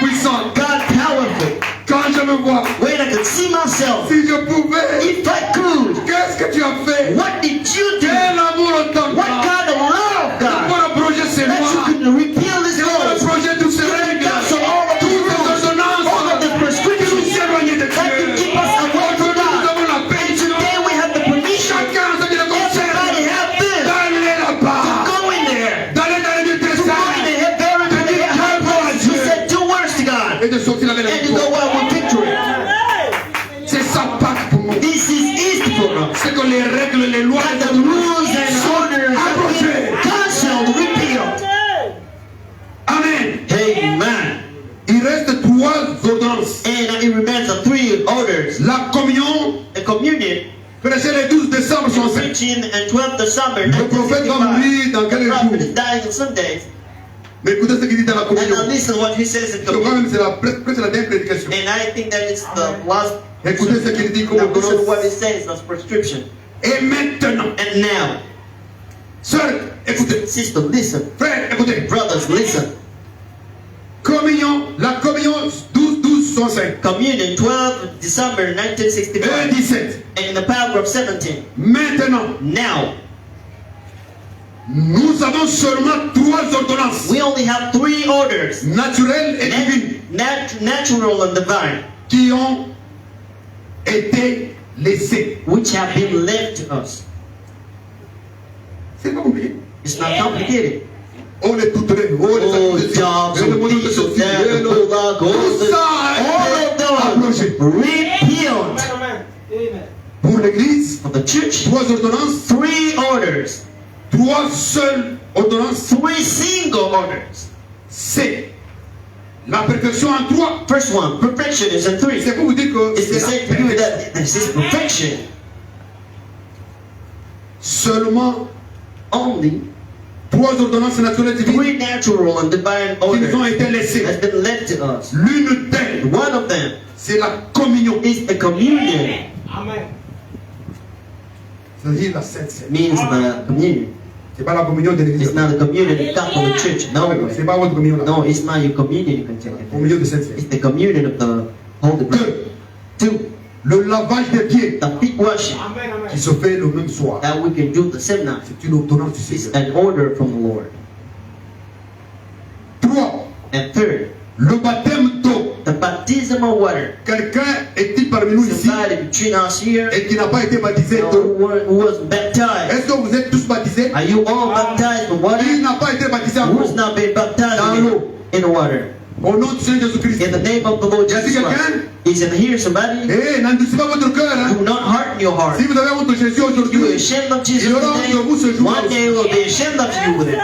puissant. God powerful. Quand je me vois, When I could see myself, si je pouvais, if I could, qu'est-ce que tu as fait? what did you do? Quel amour autant What kind of love, God, pour abroger ces that you lois, can repeal this pour law, abroger toutes ces règles, cancel all of the toutes ces rules, all of ordonnances the qui nous prescriptions éloignent de that can Dieu. keep us away from Aujourd'hui, nous God. avons la paix. And today we have the permission. Chacun en ce qui le Everybody concerne, have this. d'aller là-bas, Go in there. d'aller dans les lieux To go in saints there, have everybody have praise. You said 2 words to God. et de sortir avec la And you go victoire. out with victory. C'est ça Pâques pour nous. This is Easter for us. C'est que les règles, les lois, And the rules and orders have abrogées. been cancelled, repealed. Amen. Amen. Il reste 3 ordonnances. And it remains the 3 orders. La communion, The communion, prêché le 12 décembre 65. preaching and 12th December Le prophète va mourir 1965. dans The quelques prophet jours. is dying on Sundays. Mais écoutez ce qu'il dit dans la And communion. now listen what he says in Je crois communion. même que c'est presque la dernière prédication. And I think that it's the last. Écoutez ce qu'il dit comme Now listen to what ordonnance. it says as prescription. Et maintenant, And now, sœur, écoutez. sister, listen. Frère, écoutez. Brothers, listen. Communion, la communion 12-12-65. Communion, 12 December Et 1965. 17. And in the paragraph 17. Maintenant, Now, nous avons seulement 3 ordonnances. we only have 3 orders. Naturelles et divines. Natural and divine. Qui ont été laissées. Which have been left to us. C'est pas compliqué. It's not complicated. On les touterait. Oh, les Oh, accusations. jobs, Et le and monde de these, ceci. and that, Et the le- bulldog, Tout ça a all été of abrogé. them repealed. Pour l'église, For the church, 3 ordonnances, 3 orders. 3 seules ordonnances. 3 single orders. C'est la perfection en 3. First one, perfection is in 3. C'est pour vous dire que It's to c'est say la to you perfection. that this is perfection. Seulement Only 3 ordonnances naturelles divines 3 natural and divine qui nous ont orders été laissées. has been left to us. L'une d'elles, One of them c'est la communion. is the communion. C'est-à-dire la Sainte Seine. Means the communion. C'est pas la communion de l'église. It's not the communion of the Catholic Church. No. C'est pas votre communion là. No, it's not your communion you can take La it. communion de Sainte Seine. It's the communion of the Holy Spirit. 2. Le lavage des pieds The feet washing qui se fait le même soir. that we can do the same night. C'est une ordonnance du It's Seigneur. an order from the Lord. 3. And 3rd, Le baptême d'eau. the baptismal water. Quelqu'un est-il parmi nous ici Somebody between us here et qui n'a pas été baptisé d'eau? who was baptized. Est-ce que vous êtes tous baptisés? Are you all baptized in water? Qui n'a pas été baptisé en Who's eau? not been baptized Dans l'eau. in water? Au nom du Seigneur Jésus-Christ. In the name of the Lord Y a-t-il Jesus Christ. quelqu'un? Is in here somebody? Eh, n'endurcissez pas votre cœur. Hein? Do not harden your heart. Si vous avez honte de Jésus You are aujourd'hui, ashamed of Jesus il y aura honte de vous ce today. jour. One day you will be ashamed of you with it.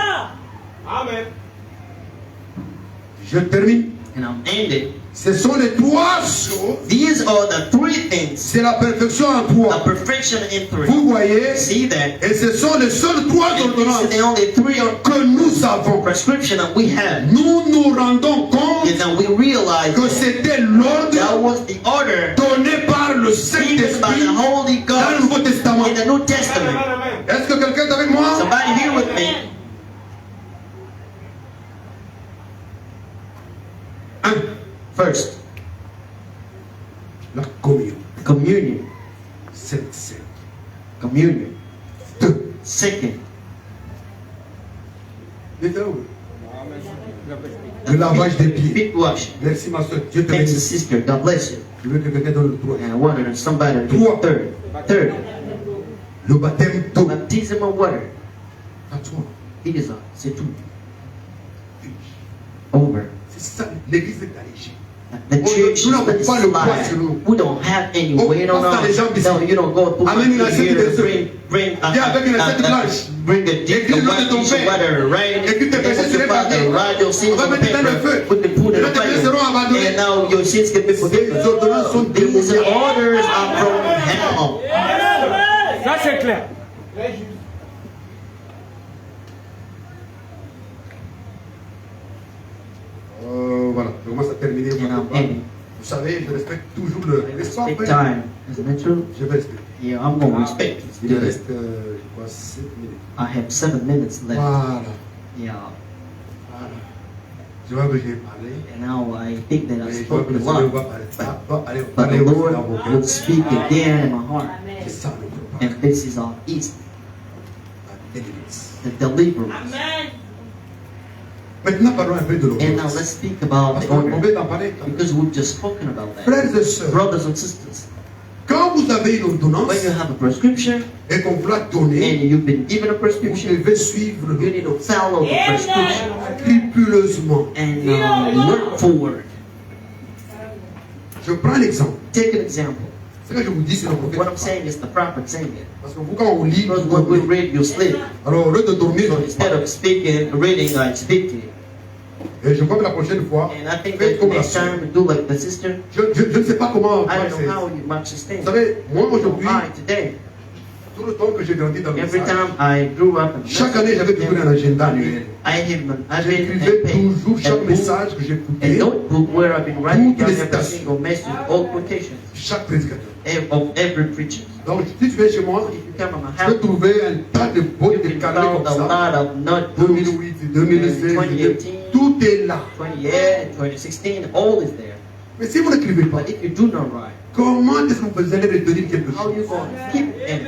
Je termine. And I'm ending. Ce sont les 3 choses. These are the 3 things. C'est la perfection en The 3. perfection in 3. Vous voyez? See that? Et ce sont les seules 3 And these are ordonnances the only 3 que nous avons. prescription that we have. Nous nous rendons compte Is that we realize que c'était l'ordre that was the order donné par le given by Saint-Esprit the Holy dans le God Nouveau Testament. in the New Testament. Est-ce que quelqu'un est avec moi? Somebody here with me? 1. First, La communion. communion. C'est Communion. 2. Second, Le lavage des pieds. Feet washing. Merci ma soeur. Dieu te Thanks, bénisse. sister. God bless you. Je veux que quelqu'un donne le droit. And I wanted somebody to do third. Third, Le baptême d'eau. baptism of water. À toi. It is c'est tout. Over. C'est ça, l'église est allégée. The church is the slide. We don't have any weight on us. No, you don't go put Amen. it here to bring a dick of white piece of water, right? And put your father, right? Your sins on paper. Put the food in the fire. And now your sins can be forgiven. These orders are from hell. Ça c'est clair. Voilà, je commence à terminer. And I'm ending. Vous savez, je respecte toujours le respect. Respect time. Isn't it true? Je vais respecter. Yeah, I'm going to respect it. Il reste, je crois, 7 minutes. I have 7 minutes left. Voilà. Yeah. Voilà. Je vois que j'ai parlé. And now I think that I Mais je vois que spoke le a Seigneur lot. va parler. Ça va aller But parler the aussi Lord dans vos will cœurs. speak again in my heart. C'est ça le problème. And this is our east, La délivrance. the deliverance. Maintenant, parlons un peu de And now l'ordonnance. let's speak about Parce the qu'on ordinance, vient d'en parler. because we've just spoken about that. Frères et sœurs, Brothers and sisters, quand vous avez une ordonnance when you have a prescription et qu'on vous l'a and donnée, you've been given a vous prescription, devez suivre you need to follow the prescription scrupuleusement. and work forward. Je prends l'exemple. Take an example. Ce que je vous dis, c'est le What I'm prophète. saying is the prophet saying it. Parce que vous, quand on lit, Because vous when we dormez. read, you sleep. Alors, au lieu de dormir, So instead of speaking, reading, I speak to you. et je crois que la prochaine fois, And I think faites that comme la next sœur. time we do like the sister. Je ne sais pas comment I don't c'est. know how you much sustain. Vous savez, moi aujourd'hui, I today, tout le temps que j'ai grandi dans le every message, time I grew up in chaque année, j'avais toujours un agenda annuel. I've been J'écrivais toujours chaque a book, message que a j'écoutais, notebook where I've been writing down Toutes les every citations. single message, all quotations chaque prédicateur. of every preacher. Donc, si tu viens chez moi, If you come to my tu peux house, trouver un tas de you boîtes de can carnets found comme a ça. lot of notebooks. 2008, 2016, 2018. tout est là. 2018, 2016, all is there. Mais si vous n'écrivez pas, But if you do not write, comment est-ce que vous allez retenir quelque how you chose? going to keep it?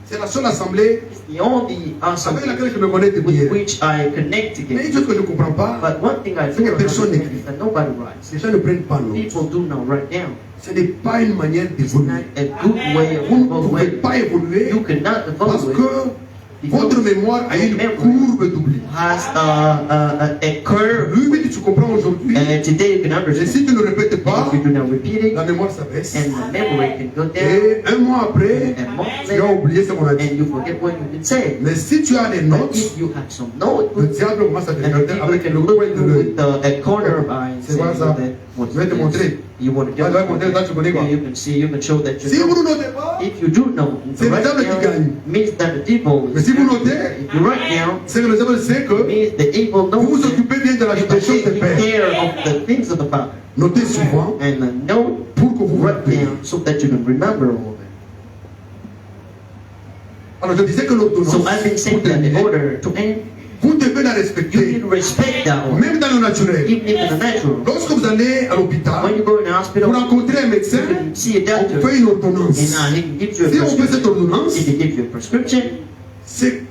C'est la seule assemblée It's the only avec assembly laquelle je me connais depuis with hier. which I connect Mais une together. chose que je ne comprends pas, But one thing I C'est que do personne understand n'écrit. is that nobody writes. les gens ne prennent pas note. People do not write down. Ce n'est pas une manière It's not d'évoluer. a good way of Vous ne pouvez evaluating. pas évoluer You cannot parce evaluate que votre mémoire a une courbe d'oubli. has a curve. Lui, tu comprends aujourd'hui. And today you can Et understand. si tu ne répètes pas, If you do not repeat it, la mémoire s'abaisse. and the memory can go down, Et un mois après, and a month tu as later, oublié ce qu'on a dit. and you forget what you've been saying. Mais si tu as des But notes, if you have some le notebooks, diable commence à te and the regarder people avec can le look coin at de you l'œil. with a corner of eye and C'est say quoi ça? that what's Je vais te this? montrer. You want to Ah, je vais montrer, là, tu connais quoi? you can see, you can show that Si you vous know. ne notez pas, If you do know, C'est le diable qui gagne. means that the devil mais is si vous notez, if you write down, c'est que le diable sait que means the evil vous knows vous that occupez bien de la you des are choses de taking Père. care of the things of the Father. Notez souvent And note, pour que vous vous write rappeliez. down so that you can remember all of it. Alors je disais que l'ordonnance, So I've been saying pour that in terminer, order to end, vous devez la you need respecter, to respect that order, même dans le naturel. even in the natural. Lorsque vous allez à l'hôpital, When you go in the vous hospital, rencontrez un you médecin, can see a on doctor, fait une and ordonnance. he gives you a Si on fait prescription. cette ordonnance, If he gives you a prescription, c'est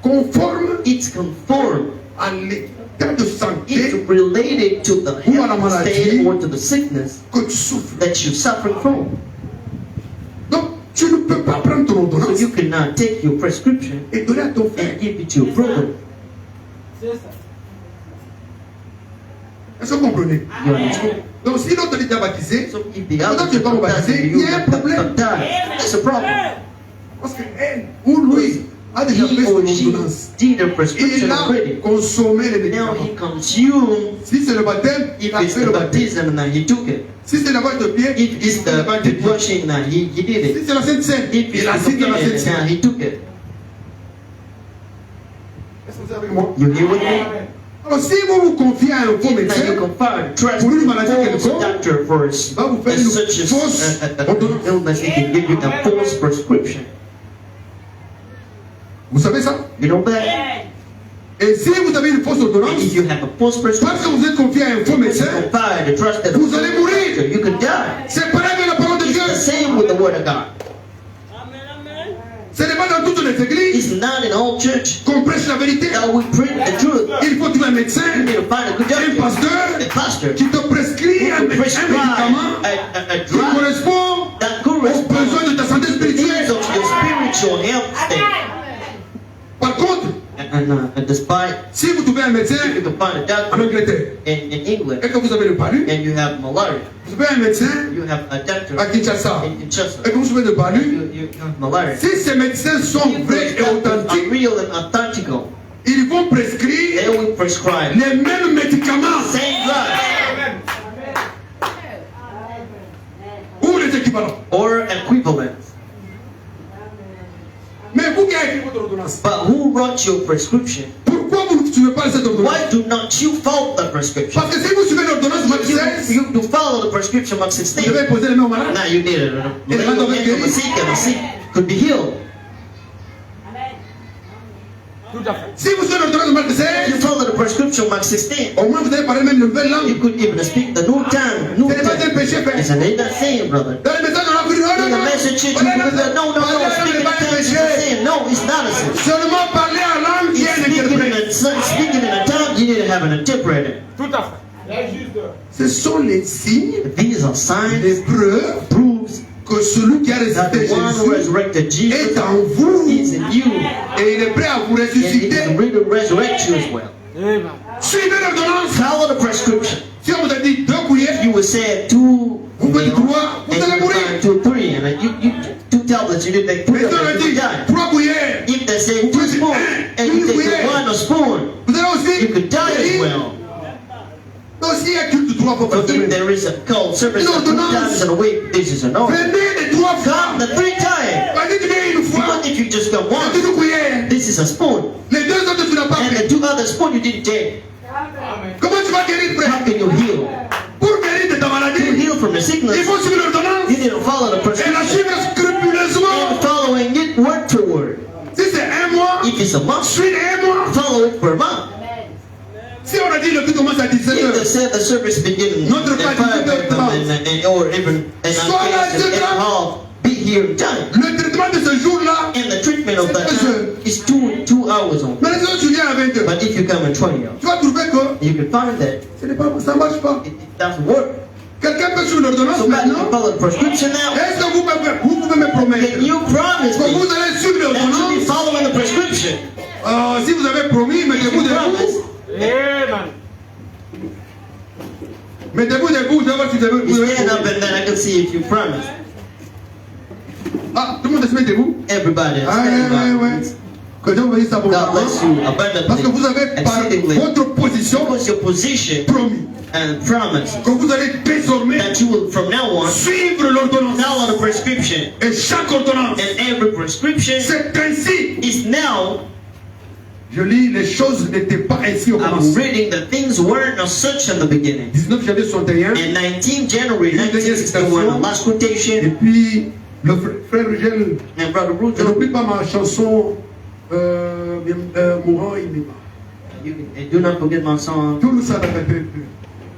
conforme it's conformed. à l'état de santé It's related to the Ou à la health state maladie. or to the sickness que tu souffres. that you're suffering from. Donc, tu ne peux pas prendre ton So ordonnance you cannot take your prescription et donner à ton frère. and give it to your brother. Est-ce que vous comprenez? You understand? Donc, si l'autre est déjà baptisé, So if the Quand other tu es pas person baptisé, doesn't, il you y a un problème. That's a problem. parce qu'elle ou lui a déjà fait He son or she ordonnance, did a il prescription a already. consommé les Now médicaments. he consumed. Si c'est le baptême, il If a it's fait the le baptême. baptism, then he took it. Si c'est le lavage de pied, If il it's fait le lavage de the pied. washing, then he did Si it. c'est la Sainte Seine, If it's il a the cité la Sainte forgiveness, then Seine. he took it. Est-ce que vous êtes avec moi? You hear with me? Alors, si vous vous confiez à un faux If now you médecin, confide trust Pour une in maladie false quelconque, doctor for va vous faire une such fausse a ordonnance. illness, he can give you a false prescription. Vous savez ça? You know that? Et si vous avez une fausse And ordonnance, if you have a false parce prescription, que vous êtes confié à un faux you médecin, confide trust in a Vous false allez mourir. doctor, you can die. c'est pareil avec la parole de It's Dieu. the same with the word of God. Ce n'est pas dans toutes les églises It's not in all church qu'on prêche la vérité. that we preach the truth. Il faut trouver un médecin, You need to find a good un doctor, pasteur a pastor, qui te prescrit un who médicament prescribe a qui drug correspond that aux besoins corresponds de ta santé to the needs spirituelle. of your spiritual health state. Par contre, And despite si vous trouvez un médecin you can find a en doctor Angleterre in England et que vous avez le palu, and you have malaria, vous trouvez un médecin you have a doctor à Kinshasa in Kinshasa, et que vous trouvez le palu, you have malaria. si ces médecins sont vrais et Are authentiques, real and authentic. ils vont They prescrire will prescribe les mêmes médicaments same drugs ou les équivalents. or equivalent. Mais vous qui avez écrit votre ordonnance, But who wrote your prescription? pourquoi vous ne suivez pas cette ordonnance? Why do not you follow the prescription? Parce que si vous suivez l'ordonnance Marc 16, You to follow the prescription Mark vous 16. devez poser les mains aux malades. Now you did it. Et les gens doivent être The guéris. sick and the sick could be healed. Tout à fait. Si vous suivez l'ordonnance Marc If 16, you follow the prescription Mark 16, au moins vous allez parler même une nouvelle you langue. could even speak the new tongue. New Ce n'est pas un tongue. péché fait. It's an ain't sin, brother. Dans le message, on a pris non, In non, the non. message, you Parler could be no, speaking in tongues is a sin. No, it's not a sin. Seulement parler en langue qui It's est interprète. speaking in a tongue, you need to have an interpreter. Tout à fait. Ce sont les signes, These are signs, les preuves proofs que celui qui a that ressuscité the one who Jésus resurrected Jesus est en vous is in you, et il est prêt à vous and he ressusciter. is ready to resurrect you as well. Amen. Suivez l'ordonnance. Follow the prescription. Si on vous a dit 2 cuillères, You will say 2 vous faites meals, 3, vous and allez you mourir. find 2, 3, and you 2 tablets. You didn't take 2 Mais si on a tablets, you dit die. 3 cuillères, If they say 2 spoons, and you take 1 spoon, vous allez aussi you could die as well. Mais aussi il y a culte 3 fois So par if semaine. there is a cold service No, 2 no, no. times in a week, this is an order. Venez les 3 fois. Come the 3 times. Vas-y, tu viens une fois. Because if you just come C'est once, 2 cuillères. this is a spoon. Les 2 autres, tu n'as pas And fait. the 2 other spoon you didn't take. Comment tu vas guérir, How frère? can you heal? Pour guérir de ta To maladie, heal from the il sickness, faut suivre l'ordonnance you need to follow the et la prescription. suivre scrupuleusement. And following it word for word. Si c'est 1 mois, If it's a month, suis 1 mois. follow it for a month. Si on a dit le culte commence à 17 If they heures, said the service begins Notre at Père 5 qui nous and or even an Sois là, occasion Dieu, at half, be here in time. le traitement de ce jour-là, And the treatment of that C'est time is 2 hours only. mais si tu viens à 20 heures, But if you come in 20 hours, tu vas trouver que you can find that ce n'est pas, ça ne marche pas. it doesn't work. Quelqu'un peut suivre l'ordonnance So back you maintenant. follow the prescription now. Est-ce que vous pouvez me promettre Can you promise que me vous allez suivre that you'll be l'ordonnance? following the prescription? Si vous avez promis, mettez-vous You promise. debout. Amen. Mettez-vous debout, je vais voir si vous avez You promis. stand up and then I can see if you promise. Ah, tout le monde se met debout. Everybody is Ah, standing ouais. up. Que Dieu vous bénisse God abondamment. bless you Parce que vous abundantly, avez par exceedingly. votre position Because your position promis and promise que vous allez désormais that you will from now on suivre l'ordonnance. follow the prescription. Et chaque ordonnance, And every prescription c'est ainsi. is now, Je lis, les choses n'étaient pas ainsi au I'm commencement. reading that things weren't as such in the beginning. 19 janvier 61. In 19 January Une dernière 1961, last citation. Et quotation, puis, le frère Rugel, and Brother je Rujo, n'oublie pas ma chanson Mourant, il m'aima. you do not forget my song. Tout ça dans la tête.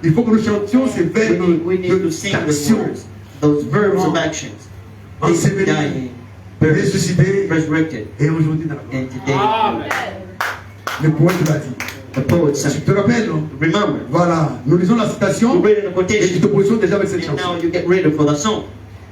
Il faut que nous chantions ces verbes We need to sing the d'action. words, those verbs of actions. Enseveli, Dying, buried, ressuscité, resurrected, et aujourd'hui dans la gloire. and today Amen. Le poète l'a dit. the poet Tu sang. te rappelles, non? Remember, Voilà, nous lisons la citation you read in the et tu quotation, te positionnes déjà avec cette and chanson. now you get ready for the song.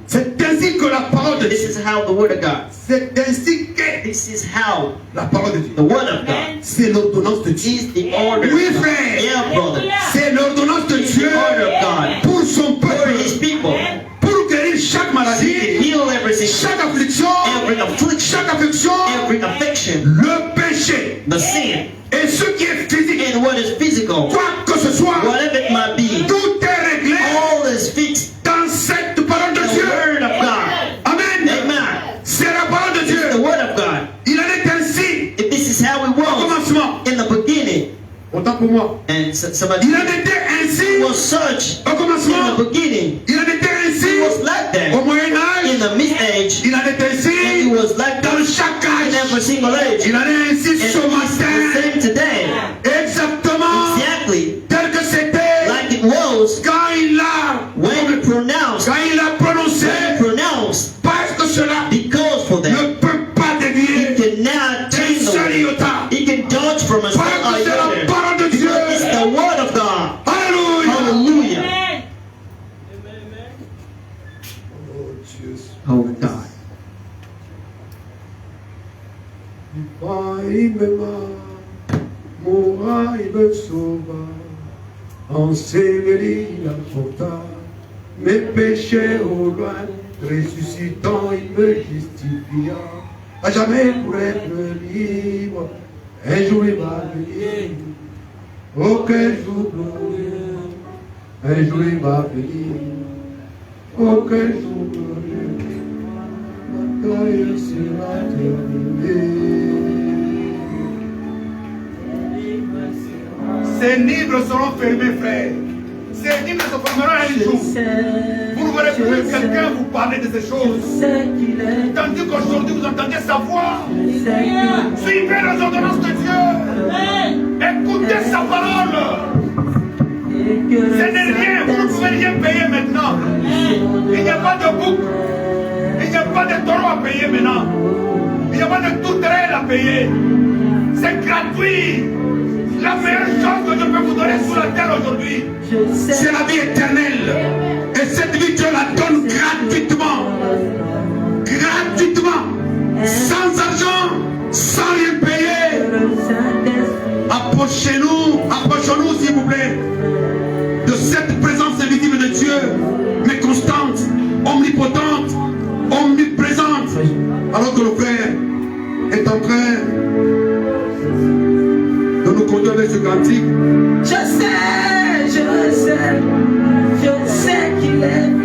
C'est ainsi que la parole de This Dieu. is how the word of God. C'est ainsi que This is how la parole de Dieu. the word of God C'est l'ordonnance de Dieu. is the order. Oui, of God. frère. Yeah, brother. C'est l'ordonnance de It's Dieu the order of God pour son for peuple, His people. pour guérir chaque He can maladie, heal every sickness, chaque affliction, every affliction, chaque affliction, every affection, le péché the sin, et ce qui est physique, and what is physical, quoi que ce soit, whatever it might be, tout est réglé all is fixed. dans cette parole de The Dieu. word of God. Amen. Amen. C'est la parole de The Dieu. word of God. Il en est ainsi If this is how it au was commencement. in the beginning, Autant pour moi. and somebody Il en était ainsi was such au in commencement. the beginning, Il en était ainsi he was like au that Moyen in Âge. the mid-age, Il en est and he ainsi was like dans that chaque in every âge. single age. Il en est ainsi And ce it's the matin. same today, Exactement exactly tel que c'était like it was quand il l'a when he pronounced, prononcé. pronounced, Parce que cela because for that, ne peut pas dévier. he much from us. Parce que c'est la parole de Dieu. It's the word of God. Alléluia. Hallelujah. Oh Dieu. Oh God. Il m'aima, mourra, il me sauva, enseveli, il apporta mes péchés au loin, ressuscitant, il me justifia, à jamais pour être libre, un jour il va venir, oh quel jour glorieux, un jour il va venir, oh quel jour glorieux, ma bataille sera terminée. Ces livres seront fermés, frère. Ces livres se fermeront un jour. Vous ne verrez plus quelqu'un vous parler de ces choses. Tandis qu'aujourd'hui vous entendez sa voix. Suivez les ordonnances de Dieu. Écoutez sa parole. Ce n'est rien. Vous ne pouvez rien payer maintenant. Il n'y a pas de bouc. Il n'y a pas de taureau à payer maintenant. Il n'y a pas de tourterelle à payer. C'est gratuit. La meilleure chose que je peux vous donner sur la terre aujourd'hui, c'est la vie éternelle. Et cette vie, Dieu la donne gratuitement. Gratuitement. Sans argent, sans rien payer. Approchons-nous, s'il vous plaît, de cette présence invisible de Dieu, mais constante, omnipotente, omniprésente. Alors que le frère est en train de nous conduire avec ce cantique. Je sais qu'il est